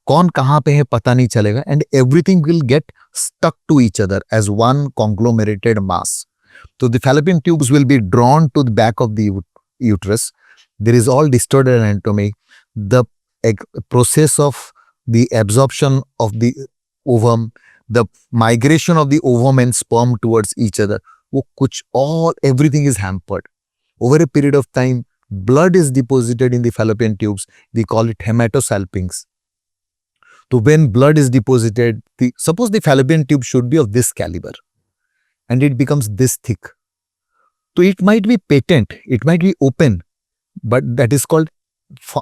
कौन कहाँ पे है पता नहीं चलेगा, and everything will get stuck to each other as one conglomerated mass. So the fallopian tubes will be drawn to the back of the uterus. There is all distorted anatomy. The process of the absorption of the ovum, the migration of the ovum and sperm towards each other, वो कुछ all everything is hampered. Over a period of time, blood is deposited in the fallopian tubes. We call it hematosalpinx. So when blood is deposited, suppose the fallopian tube should be of this caliber and it becomes this thick. So it might be patent, it might be open, but that is called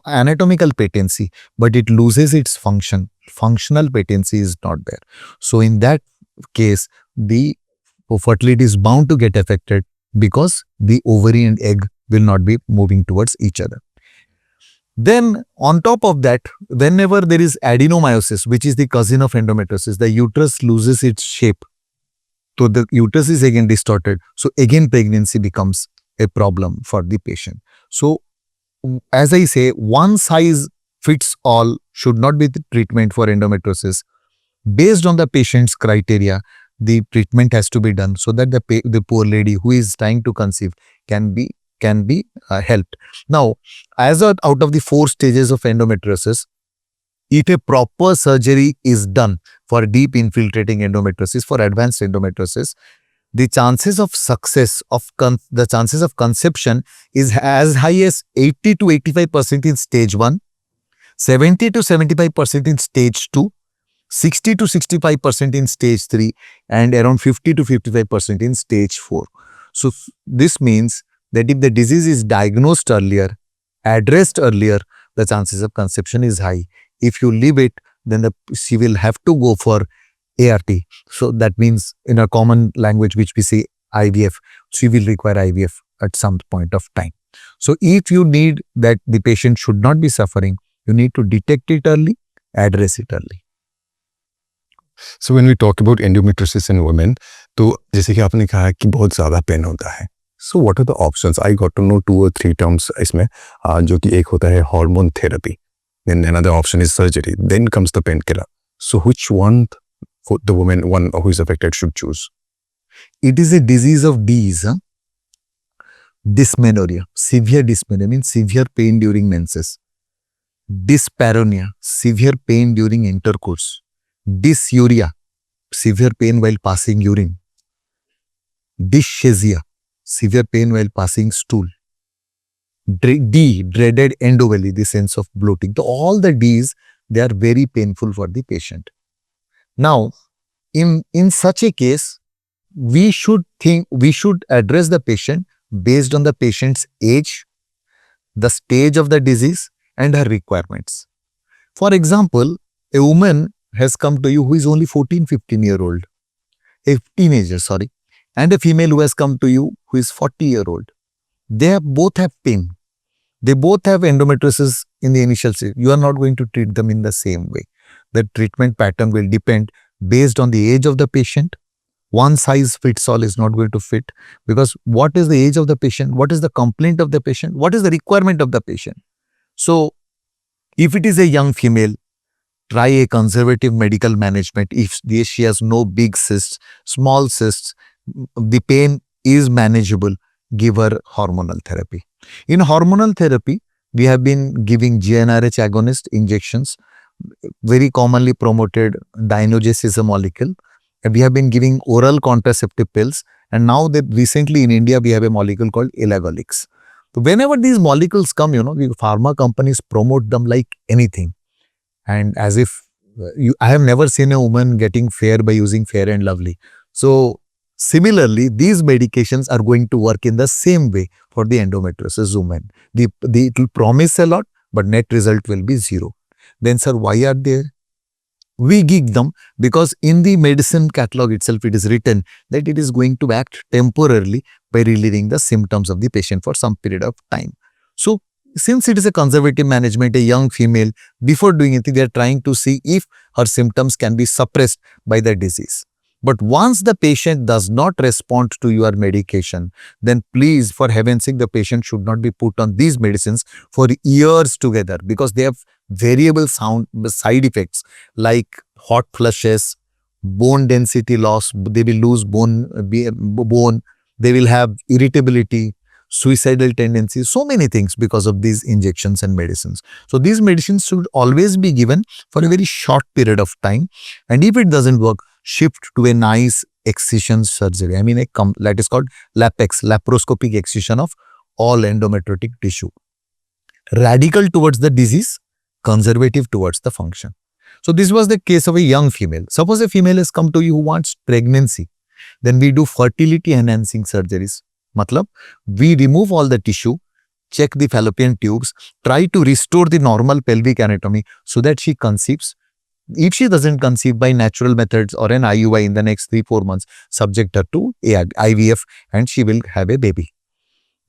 anatomical patency, but it loses its function. Functional patency is not there. So in that case, the fertility is bound to get affected because the ovary and egg will not be moving towards each other. Then on top of that, whenever there is adenomyosis, which is the cousin of endometriosis, the uterus loses its shape. So the uterus is again distorted. So again pregnancy becomes a problem for the patient. So as I say, one size fits all should not be the treatment for endometriosis. Based on the patient's criteria, the treatment has to be done so that the poor lady who is trying to conceive can be helped. Now, as out of the 4 stages of endometriosis, if a proper surgery is done for deep infiltrating endometriosis, for advanced endometriosis, the chances of success of the chances of conception is as high as 80 to 85% in stage 1, 70 to 75% in stage 2, 60 to 65% in stage 3, and around 50 to 55% in stage 4. So this means that if the disease is diagnosed earlier, addressed earlier, the chances of conception is high. If you leave it, then she will have to go for ART. So that means in a common language which we say IVF, she will require IVF at some point of time. So if you need that the patient should not be suffering, you need to detect it early, address it early. So when we talk about endometriosis in women, तो जैसे कि आपने कहा कि बहुत ज़्यादा pen होता है. So what are the options? I got to know 2 or 3 terms इसमें, जो कि एक होता है hormone therapy, then another option is surgery, then comes the painkiller. So which one the woman who is affected should choose? It is a disease of D's. Dysmenorrhea, severe dysmenorrhea means severe pain during menses. Dyspareunia, severe pain during intercourse. Dysuria, severe pain while passing urine. Dyschezia, severe pain while passing stool. D, dreaded endovalley, the sense of bloating. So all the D's, they are very painful for the patient. Now, in such a case, we should address the patient based on the patient's age, the stage of the disease, and her requirements. For example, a woman has come to you who is only 14-15-year-old, a teenager, and a female who has come to you who is 40-year-old. They both have pain. They both have endometriosis in the initial stage. You are not going to treat them in the same way. The treatment pattern will depend based on the age of the patient. One size fits all is not going to fit, because what is the age of the patient? What is the complaint of the patient? What is the requirement of the patient? So, if it is a young female, try a conservative medical management. If she has no big cysts, small cysts, the pain is manageable, give her hormonal therapy. In hormonal therapy, we have been giving GnRH agonist injections. Very commonly promoted Dinoges is a molecule. And we have been giving oral contraceptive pills. And now that recently in India, we have a molecule called elagolix. So whenever these molecules come, the pharma companies promote them like anything. And as if, I have never seen a woman getting fair by using Fair and Lovely. So similarly, these medications are going to work in the same way for the endometriosis woman. It will promise a lot, but net result will be 0. Then sir, why are they we gig them because in the medicine catalog itself it is written that it is going to act temporarily by relieving the symptoms of the patient for some period of time. So since it is a conservative management, a young female, before doing anything, they are trying to see if her symptoms can be suppressed by the disease. But once the patient does not respond to your medication, then please, for heaven's sake, the patient should not be put on these medicines for years together because they have variable side effects like hot flushes, bone density loss, they will lose bone, they will have irritability, suicidal tendencies, so many things because of these injections and medicines. So these medicines should always be given for a very short period of time, and if it doesn't work, shift to a nice excision surgery. I mean, that is called LAPEX, laparoscopic excision of all endometriotic tissue. Radical towards the disease, conservative towards the function. So this was the case of a young female. Suppose a female has come to you who wants pregnancy, then we do fertility enhancing surgeries. Matlab, we remove all the tissue, check the fallopian tubes, try to restore the normal pelvic anatomy so that she conceives. If she doesn't conceive by natural methods or an IUI in the next 3-4 months, subject her to IVF and she will have a baby.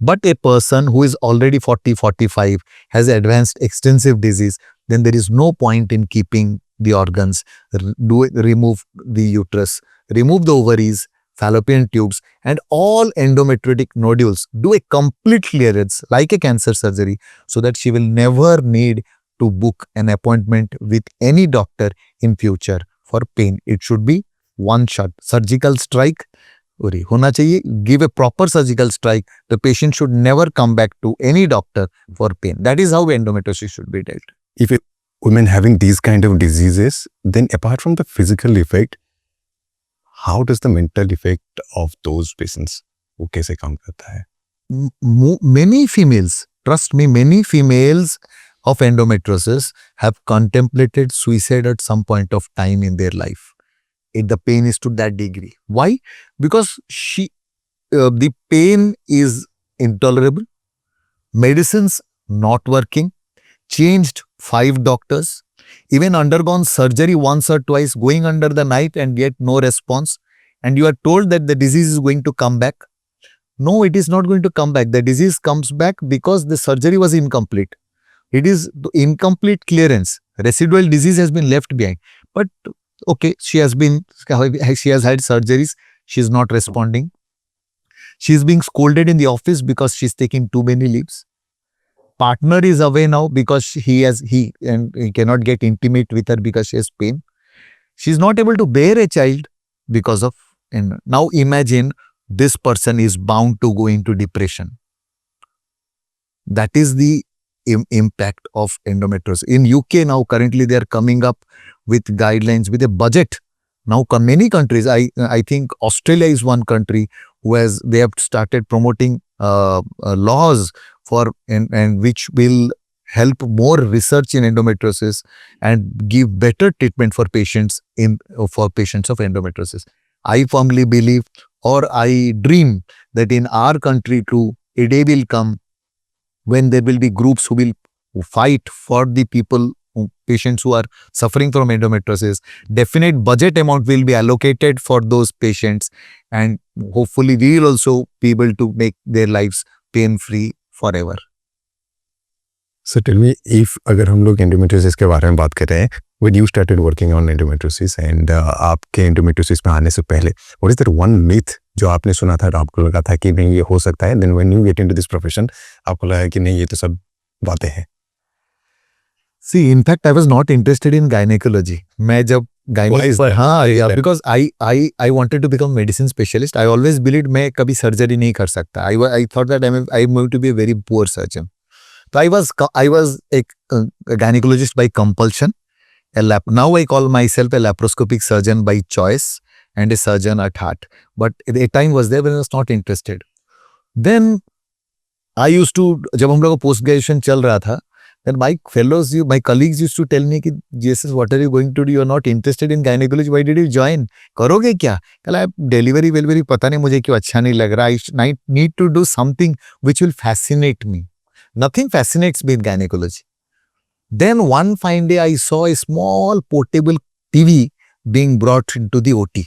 But a person who is already 40-45, has advanced extensive disease, then there is no point in keeping the organs, remove the uterus, remove the ovaries, fallopian tubes and all endometriotic nodules, do a complete clearance like a cancer surgery so that she will never need to book an appointment with any doctor in future for pain. It should be one shot. Surgical strike होना चाहिए. Give a proper surgical strike. The patient should never come back to any doctor for pain. That is how endometriosis should be dealt. If a women having these kind of diseases, then apart from the physical effect, how does the mental effect of those patients वो कैसे काम करता है? Many females, trust me, many females of endometriosis have contemplated suicide at some point of time in their life. The pain is to that degree. Why? Because the pain is intolerable, medicines not working, changed 5 doctors, even undergone surgery once or twice, going under the knife and yet no response, and you are told that the disease is going to come back. No, it is not going to come back. The disease comes back because the surgery was incomplete. It is incomplete clearance. Residual disease has been left behind. But okay, she has had surgeries. She is not responding. She is being scolded in the office because she is taking too many leaves. Partner is away now because he cannot get intimate with her because she has pain. She is not able to bear a child because of. And now imagine this person is bound to go into depression. That is the impact of endometriosis. In UK now, currently they are coming up with guidelines with a budget. Now many countries, I think Australia is one country they have started promoting laws for and which will help more research in endometriosis and give better treatment for patients of endometriosis. I firmly believe, or I dream, that in our country too, a day will come when there will be groups who will fight for the patients who are suffering from endometriosis. Definite budget amount will be allocated for those patients, and hopefully we will also be able to make their lives pain-free forever. So tell me, if अगर हम लोग endometriosis के बारे में बात कर रहे हैं, when you started working on endometriosis and आपके endometriosis में आने से पहले, what is that one myth जो आपने सुना था और आपको लगा था कि नहीं ये हो सकता है, then when you get into this profession आपको लगा कि नहीं ये तो सब बातें हैं? See, in fact, I was not interested in gynecology. मैं जब because I wanted to become medicine specialist. I always believed मैं कभी surgery नहीं कर सकता. I thought that I'm going to be a very poor surgeon. So I was a gynecologist by compulsion. Now I call myself a laparoscopic surgeon by choice and a surgeon at heart. But a time was there when I was not interested. Then I used to, जब हम लोग post graduation चल रहा था, then my colleagues used to tell me कि Jesus, what are you going to do? You are not interested in gynecology. Why did you join? करोगे क्या? कल delivery पता नहीं मुझे क्यों अच्छा नहीं लग रहा. I need to do something which will fascinate me. Nothing fascinates me in gynecology. Then one fine day I saw a small portable TV being brought into the OT.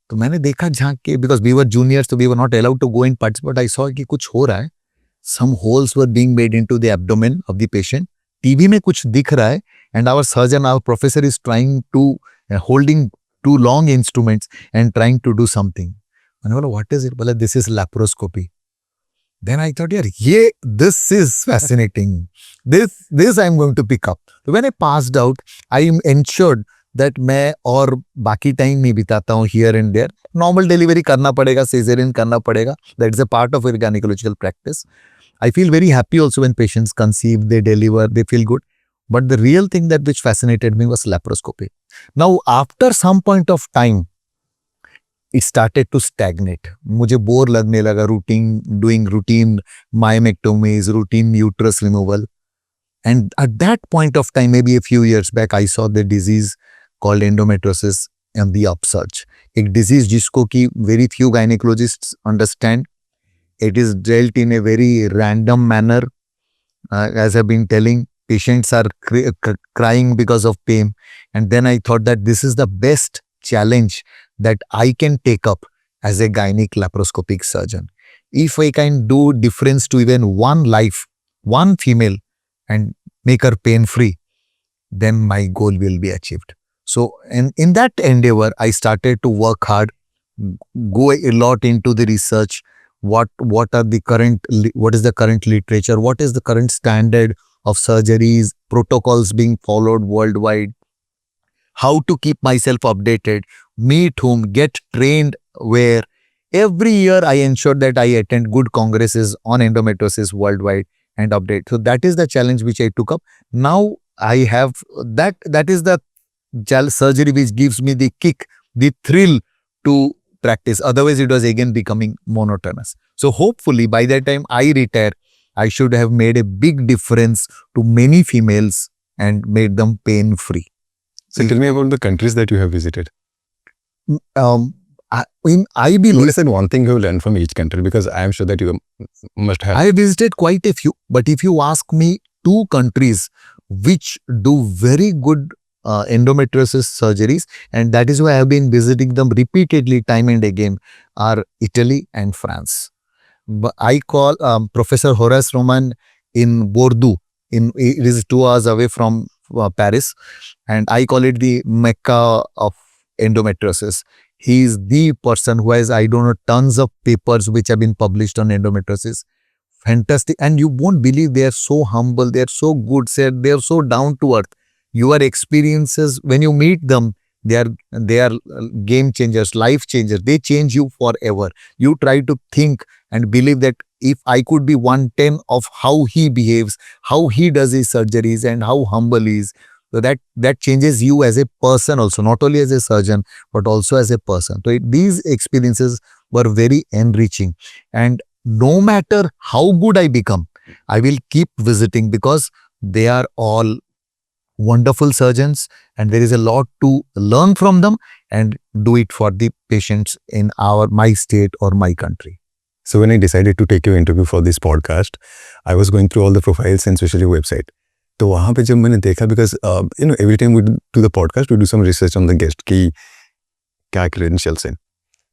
तो मैंने देखा झांक के, because we were juniors, so we were not allowed to go in participate. I saw कि कुछ हो रहा है. Some holes were being made into the abdomen of the patient. TV में कुछ दिख रहा है, and our surgeon, our professor is trying to holding two long instruments and trying to do something. मैंने बोला what is it? बोला this is laparoscopy. Then I thought, यार this is fascinating. This I'm going to pick up. So when I passed out, I ensured that मैं और बाकी time नहीं बिताता हूँ here and there. Normal delivery करना पड़ेगा, cesarean करना पड़ेगा. That is a part of a gynecological practice. I feel very happy also when patients conceive, they deliver, they feel good. But the real thing that which fascinated me was laparoscopy. Now, after some point of time, it started to stagnate. मुझे bore लगने लगा doing routine myomectomies, routine uterus removal. And at that point of time, maybe a few years back, I saw the disease called endometriosis and the upsurge. एक disease जिसको कि very few gynecologists understand. It is dealt in a very random manner. As I've been telling, patients are crying because of pain. And then I thought that this is the best challenge that I can take up as a gynec laparoscopic surgeon. If I can do difference to even one life, one female, and make her pain-free, then my goal will be achieved. So, and in that endeavor, I started to work hard, go a lot into the research. What is the current literature? What is the current standard of surgeries, protocols being followed worldwide? How to keep myself updated, meet whom, get trained where. Every year I ensure that I attend good congresses on endometriosis worldwide and update. So that is the challenge which I took up. Now I have that is the surgery which gives me the kick, the thrill to practice. Otherwise it was again becoming monotonous. So hopefully by the time I retire, I should have made a big difference to many females and made them pain-free. So tell me about the countries that you have visited. I believe What is that one thing you have learned from each country? Because I am sure that you must have. I visited quite a few, but if you ask me 2 countries which do very good endometriosis surgeries, and that is why I have been visiting them repeatedly time and again, are Italy and France. But I call Professor Horace Roman in Bordeaux. It is 2 hours away from Paris, and I call it the Mecca of endometriosis. He is the person who has, I don't know, tons of papers which have been published on endometriosis. Fantastic. And you won't believe they are so humble, they are so good, they are so down to earth. Your experiences, when you meet them, they are game changers, life changers. They change you forever. You try to think and believe that if I could be 1/10 of how he behaves, how he does his surgeries, and how humble he is, so that changes you as a person also, not only as a surgeon, but also as a person. So these experiences were very enriching. And no matter how good I become, I will keep visiting because they are all wonderful surgeons and there is a lot to learn from them and do it for the patients in my state or my country. So when I decided to take your interview for this podcast, I was going through all the profiles and especially website. तो वहाँ पे जब मैंने देखा, because every time we do the podcast, we do some research on the guest कि क्या credentials हैं.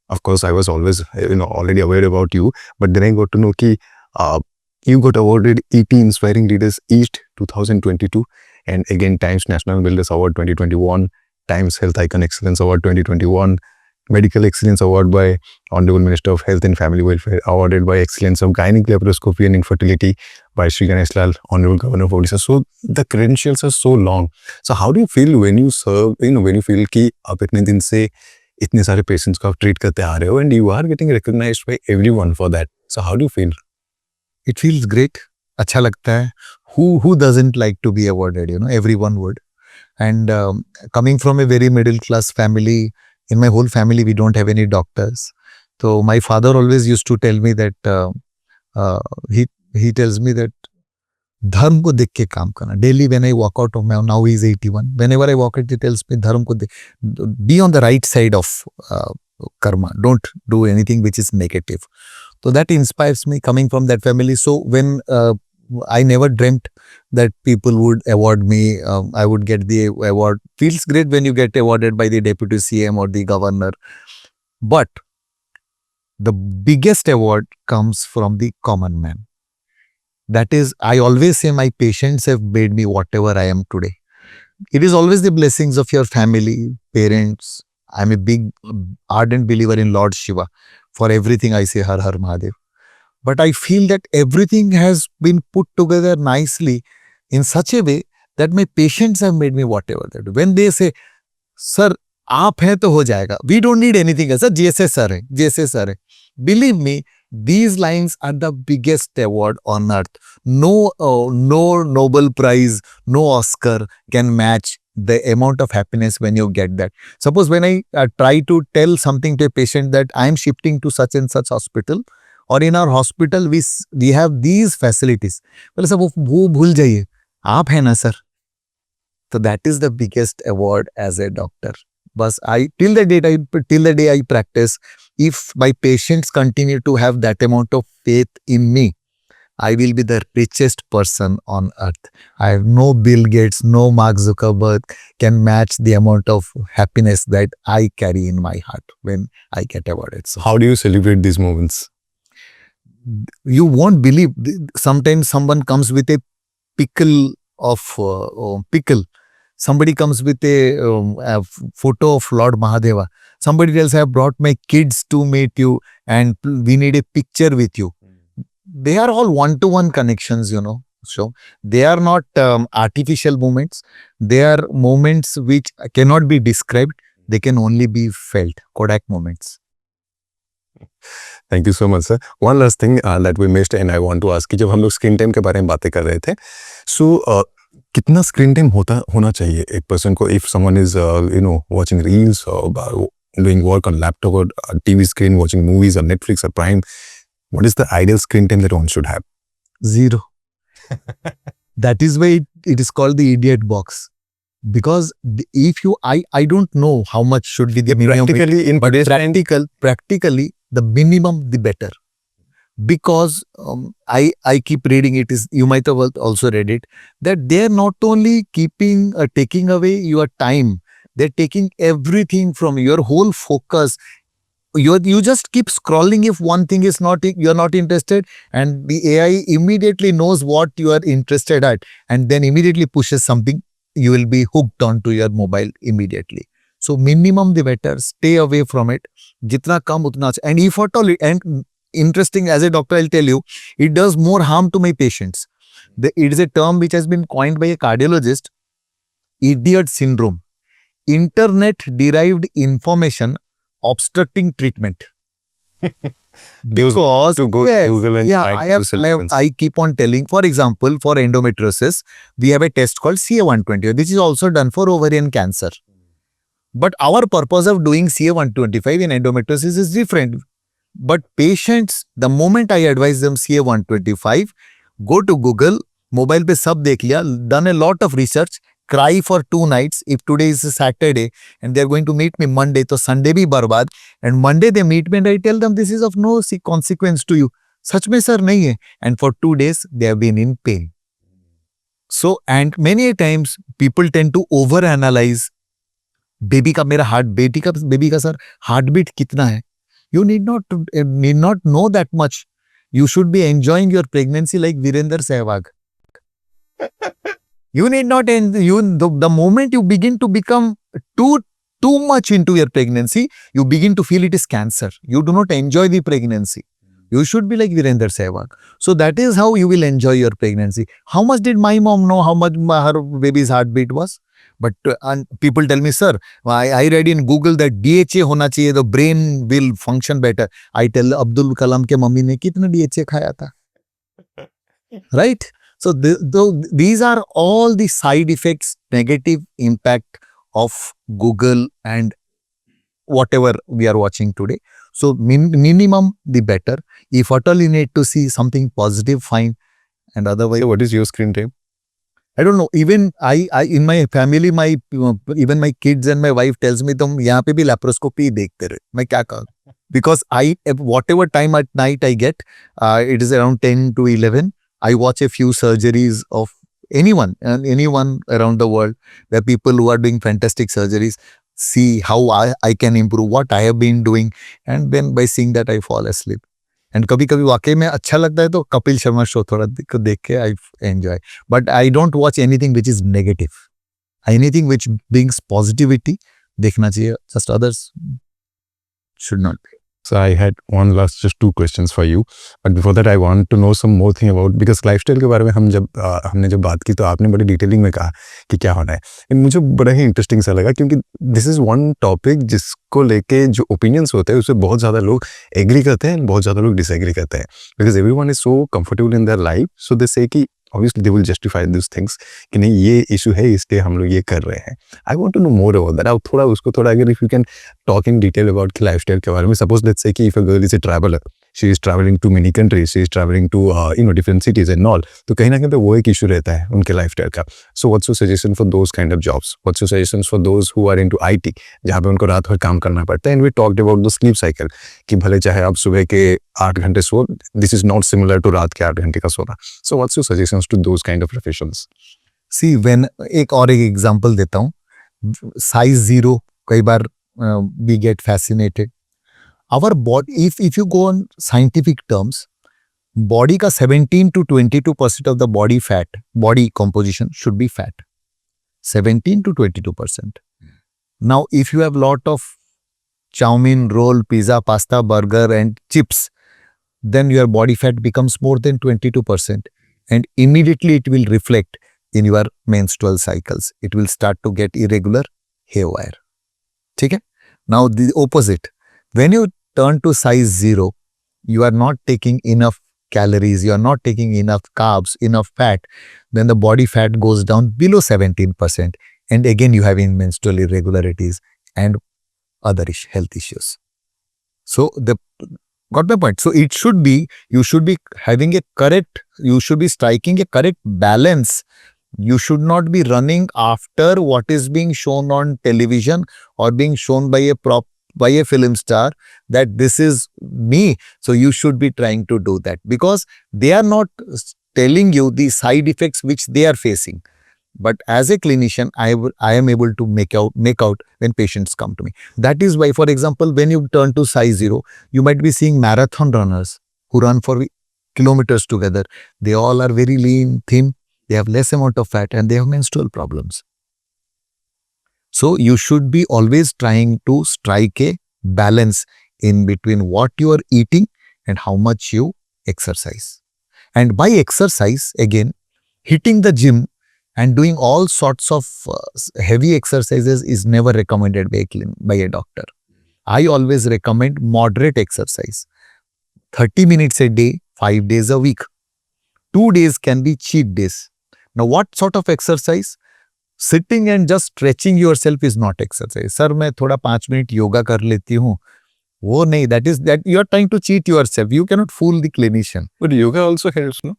Of course, I was always already aware about you, but then I got to know कि you got awarded ET Inspiring Leaders East 2022, and again Times National Builders Award 2021, Times Health Icon Excellence Award 2021, Medical Excellence Award by Honorable Minister of Health and Family Welfare, awarded by Excellence of Gynec Laparoscopy and Infertility by Shri Ganesh Lal, Honorable Governor of Odisha. So the credentials are so long. So how do you feel when you serve, when you feel कि आप इतने दिन से इतने सारे patients को आप treat करते आ रहे हो and you are getting recognized by everyone for that. So how do you feel? It feels great. अच्छा लगता है. Who doesn't like to be awarded? Everyone would. And coming from a very middle class family, in my whole family we don't have any doctors. So my father always used to tell me that he tells me that धर्म को देख के काम करना. Daily when I walk out of my, now he is 81. Whenever I walk out, he tells me धर्म को be on the right side of karma. Don't do anything which is negative. So that inspires me coming from that family. So when I never dreamt that people would award me. I would get the award. Feels great when you get awarded by the deputy CM or the governor. But the biggest award comes from the common man. That is, I always say my patients have made me whatever I am today. It is always the blessings of your family, parents. I'm a big, ardent believer in Lord Shiva. For everything I say Har Har Mahadev. But I feel that everything has been put together nicely in such a way that my patients have made me whatever they do. When they say, sir, आप हैं तो हो जाएगा. We don't need anything else. Sir, जैसे sir है, जैसे sir है. Believe me, these lines are the biggest award on earth. No Nobel Prize, no Oscar can match the amount of happiness when you get that. Suppose when I try to tell something to a patient that I am shifting to such and such hospital, or in our hospital we have these facilities. बोले sir वो भूल जाइए, आप हैं ना sir. So that is the biggest award as a doctor. But till the day I practice, if my patients continue to have that amount of faith in me, I will be the richest person on earth. I have no Bill Gates, no Mark Zuckerberg can match the amount of happiness that I carry in my heart when I get awarded. So How do you celebrate these moments? you won't believe, sometimes someone comes with a pickle of pickle. Somebody comes with a photo of Lord Mahadeva. Somebody else, I have brought my kids to meet you and we need a picture with you. They are all one-to-one connections, you know. So they are not artificial moments. They are moments which cannot be described. They can only be felt. Kodak moments. Thank you so much, sir. One last thing that we missed and I want to ask कि जब हम लोग screen time के बारे में बातें कर रहे थे, so कितना स्क्रीन टाइम होना चाहिए एक पर्सन को if someone is watching reels or doing work on laptop or TV screen, watching movies on Netflix or Prime, what is the ideal screen time that one should have? 0. That is why it is called the idiot box. Because if you, I don't know how much should be the minimum. Practically, the minimum, the better. Because I keep reading it, is you might have also read it, that they are not only taking away your time, they're taking everything from your whole focus. You just keep scrolling if one thing is you're not interested, and the AI immediately knows what you are interested at and then immediately pushes something. You will be hooked onto your mobile immediately. So minimum the better. Stay away from it. Jitna kam utna acha. And if at all, and interesting, as a doctor I'll tell you, it does more harm to my patients. It is a term which has been coined by a cardiologist, idiot syndrome. Internet derived information obstructing treatment. Because to go to Google and find I keep on telling, for example, for endometriosis, we have a test called CA120. This is also done for ovarian cancer. But our purpose of doing CA125 in endometriosis is different. But patients, the moment I advise them CA125, go to Google, mobile pe sab dekh liya, done a lot of research, cry for 2 nights. If today is a Saturday and they're going to meet me Monday, so Sunday bhi barbad. And Monday they meet me and I tell them this is of no consequence to you. Sach mein sir nahi hai. And for 2 days they have been in pain. So, and many a times people tend to overanalyze. Baby ka mera baby ka sir heartbeat kitna hai. You need not know that much. You should be enjoying your pregnancy like Virender Sehwag. You need not the moment you begin to become too much into your pregnancy, you begin to feel it is cancer. You do not enjoy the pregnancy. You should be like Virender Sehwag. So that is how you will enjoy your pregnancy. How much did my mom know how much her baby's heartbeat was? But and people tell me, sir, I read in Google that DHA hona chahiye, the brain will function better. I tell Abdul Kalam ke mummy ne kitna DHA khaya tha. Right? So these are all the side effects, negative impact of Google and whatever we are watching today. So minimum the better. If at all you need to see something positive, fine. And otherwise, So what is your screen time? I don't know. Even I in my family, even my kids and my wife tells me, "तुम यहाँ पे भी laparoscopy देखते रहे." मैं क्या करूँ? Because whatever time at night I get, it is around 10 to 11. I watch a few surgeries of anyone around the world, where people who are doing fantastic surgeries, see how I can improve, what I have been doing, and then by seeing that I fall asleep. And कभी कभी वाकई में अच्छा लगता है तो Kapil Sharma show थोड़ा देख के I enjoy. But I don't watch anything which is negative. Anything which brings positivity देखना चाहिए. Just others should not be. So I had one last, just two questions for you. But before that, I want to know some more thing about, because lifestyle के बारे में हमने जब बात की तो आपने बड़ी डिटेलिंग में कहा कि क्या होना है. And मुझे बड़ा ही इंटरेस्टिंग सा लगा, क्योंकि दिस इज़ वन टॉपिक जिसको लेके जो ओपिनियंस होते हैं उससे बहुत ज़्यादा लोग एग्री करते हैं, बहुत ज़्यादा लोग डिसएग्री करते हैं. Because everyone is so comfortable in their life, so they say कि obviously they will justify these things कि नहीं ये इशू है इसलिए हम लोग ये कर रहे हैं. I want to know more about that. आप थोड़ा उसको थोड़ा अगर if you can talk in detail about कि lifestyle के बारे में. Suppose let's say कि if a girl is a traveler, she is traveling to many countries, she is traveling to different cities and all, तो कहीं ना कहीं पे वो एक इशू रहता है उनके लाइफस्टाइल का. So what's your suggestion for those kind of jobs? What's your suggestions for those who are into IT, जहाँ पे उनको रात भर काम करना पड़ता है? And we talked about the sleep cycle कि भले चाहे आप सुबह के 8 घंटे सो, this is not similar to रात के 8 घंटे का सोना. So what's your suggestions to those kind of professions? See, when एक एग्जांपल देता हूँ, size 0 कई बार we get fascinated. Our body, if you go on scientific terms, body का 17 to 22% of the body composition should be fat. 17 to 22%. Now, if you have lot of chowmein, roll, pizza, pasta, burger and chips, then your body fat becomes more than 22%, and immediately it will reflect in your menstrual cycles. It will start to get irregular, haywire. ठीक है? Now the opposite. When you turn to size 0, you are not taking enough calories, you are not taking enough carbs, enough fat, then the body fat goes down below 17%, and again you have menstrual irregularities and other health issues. So got my point. So it should be, you should be having you should be striking a correct balance. You should not be running after what is being shown on television or being shown by a film star, that this is me. So you should be trying to do that, because they are not telling you the side effects which they are facing. But as a clinician, I am able to make out when patients come to me. That is why, for example, when you turn to size 0, you might be seeing marathon runners who run for kilometers together. They all are very lean, thin, they have less amount of fat, and they have menstrual problems. So you should be always trying to strike a balance in between what you are eating and how much you exercise. And by exercise, again, hitting the gym and doing all sorts of heavy exercises is never recommended by a doctor. I always recommend moderate exercise. 30 minutes a day, 5 days a week. 2 days can be cheat days. Now, what sort of exercise? Sitting and just stretching yourself is not exercise. Sir, मैं थोड़ा 5 minute yoga कर लेती हूँ. वो नहीं, that you are trying to cheat yourself. You cannot fool the clinician. But yoga also helps, no?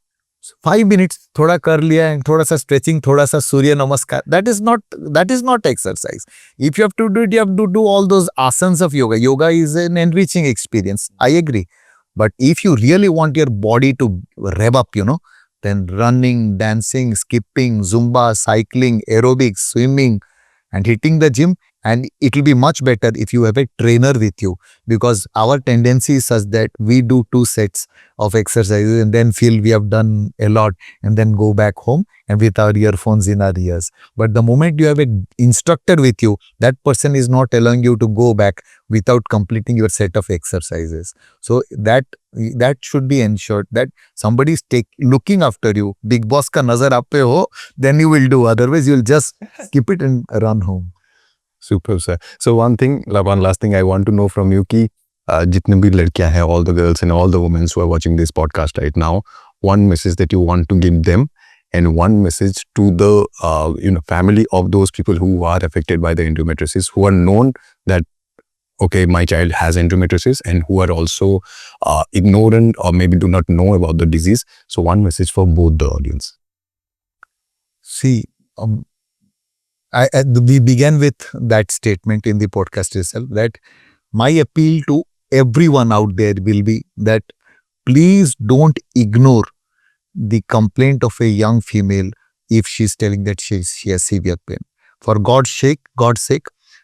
5 minutes थोड़ा कर लिया, and थोड़ा सा stretching, थोड़ा सा सूर्य नमस्कार. That is not exercise. If you have to do it, you have to do all those asanas of yoga. Yoga is an enriching experience. I agree. But if you really want your body to rev up, then running, dancing, skipping, Zumba, cycling, aerobics, swimming, and hitting the gym. And it will be much better if you have a trainer with you, because our tendency is such that we do 2 sets of exercises and then feel we have done a lot and then go back home and with our earphones in our ears. But the moment you have an instructor with you, that person is not allowing you to go back without completing your set of exercises. So that should be ensured, that somebody is looking after you. Big boss ka nazar aap pe ho, then you will do. Otherwise, you will just skip it and run home. Super, sir. So one last thing I want to know from you कि जितने भी लड़कियां हैं, all the girls and all the women who are watching this podcast right now, one message that you want to give them, and one message to the family of those people who are affected by the endometriosis, who are known that okay, my child has endometriosis, and who are also ignorant or maybe do not know about the disease. So one message for both the audience. See, we began with that statement in the podcast itself, that my appeal to everyone out there will be that please don't ignore the complaint of a young female if she's telling that she has severe pain. For God's sake,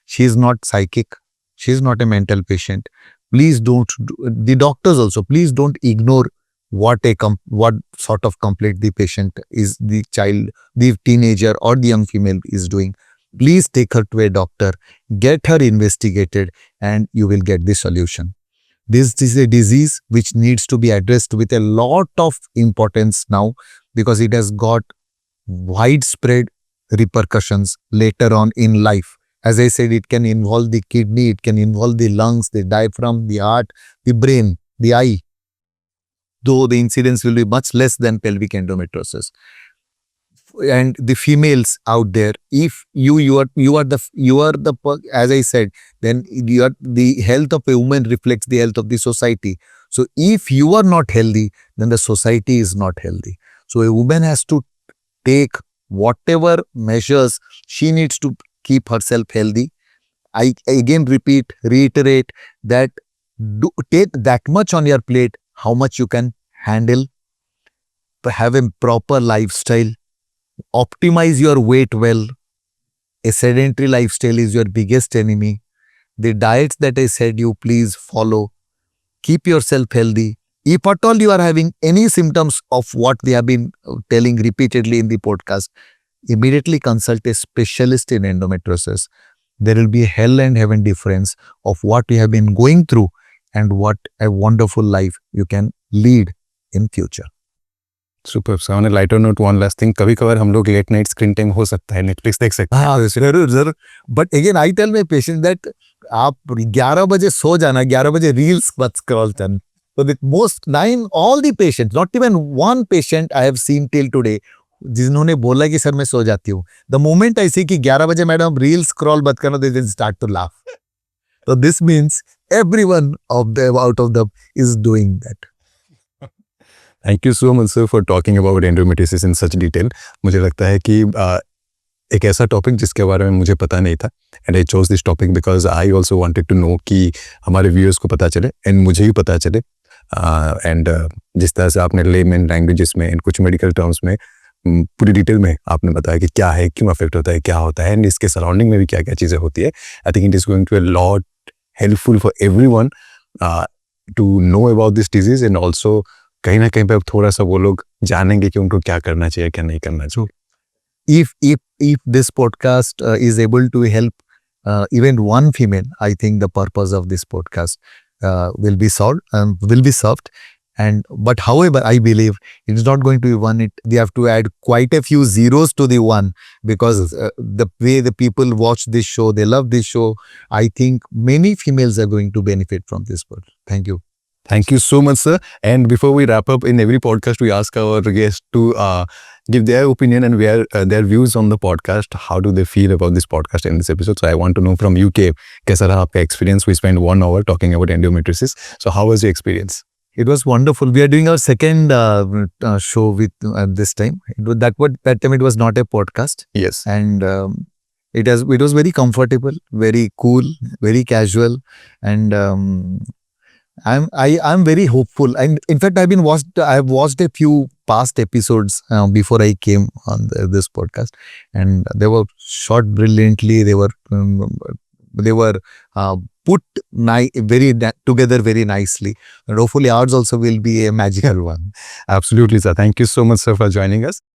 she is not psychic. She is not a mental patient. Please don't, the doctors also, please don't ignore what sort of complaint the patient is, the child, the teenager or the young female is doing. Please take her to a doctor, get her investigated, and you will get the solution. This is a disease which needs to be addressed with a lot of importance now, because it has got widespread repercussions later on in life. As I said, it can involve the kidney, it can involve the lungs, the diaphragm, the heart, the brain, the eye, though the incidence will be much less than pelvic endometriosis. And the females out there, if you are as I said, then the health of a woman reflects the health of the society. So if you are not healthy, then the society is not healthy. So a woman has to take whatever measures she needs to keep herself healthy. I again reiterate that take that much on your plate, how much you can handle, have a proper lifestyle, optimize your weight well. A sedentary lifestyle is your biggest enemy. The diets that I said you please follow. Keep yourself healthy. If at all you are having any symptoms of what they have been telling repeatedly in the podcast, immediately consult a specialist in endometriosis. There will be a hell and heaven difference of what you have been going through and what a wonderful life you can lead in future. Super. So on a lighter note, one last thing, कभी कभार हम लोग late night screen time हो सकता है, Netflix देख सकते हैं. हाँ जरूर. But again I tell my patient that आप 11 बजे सो जाना, 11 बजे रील्स मत स्क्रॉल करना. So with most 9 all the patients, not even one patient I have seen till today जिन्होंने बोला कि सर मैं सो जाती हूँ, the moment I see कि 11 बजे मैडम रील स्क्रॉल मत करना, they then start to laugh. So this means everyone of them out of them is doing that. Thank you so much sir for talking about endometriosis in such detail. मुझे लगता है कि एक ऐसा topic जिसके बारे में मुझे पता नहीं था, and I chose this topic because I also wanted to know कि हमारे व्यूअर्स को पता चले एंड मुझे भी पता चले. एंड जिस तरह से आपने लेमन लैंग्वेजेस में एंड कुछ मेडिकल टर्म्स में पूरी डिटेल में आपने बताया कि क्या है, क्यों अफेक्ट होता है, क्या होता है, एंड इसके सराउंडिंग में भी क्या क्या चीज़ें होती है. I think it is going to a lot helpful for everyone to know about this disease, and also कहीं ना कहीं पे अब थोड़ा सा वो लोग जानेंगे कि उनको क्या करना चाहिए, क्या नहीं करना चाहिए. If this podcast is able to help even one female, I think the purpose of this podcast will be solved. And but however, I believe it's not going to be one. They have to add quite a few zeros to the one, because the way the people watch this show, they love this show. I think many females are going to benefit from this podcast. Thank you. Thank you so much, sir. And before we wrap up, in every podcast, we ask our guests to give their opinion and their views on the podcast. How do they feel about this podcast and this episode? So I want to know from you, कैसा रहा आपका experience? We spent 1 hour talking about endometriosis. So how was your experience? It was wonderful. We are doing our second show with this time. That time it was not a podcast, Yes. and it was very comfortable, very cool, very casual, and I'm very hopeful. And in fact, I have watched a few past episodes before I came on this podcast, and they were shot brilliantly. They were put together very nicely, and hopefully ours also will be a magical one. Absolutely, sir. Thank you so much, sir, for joining us.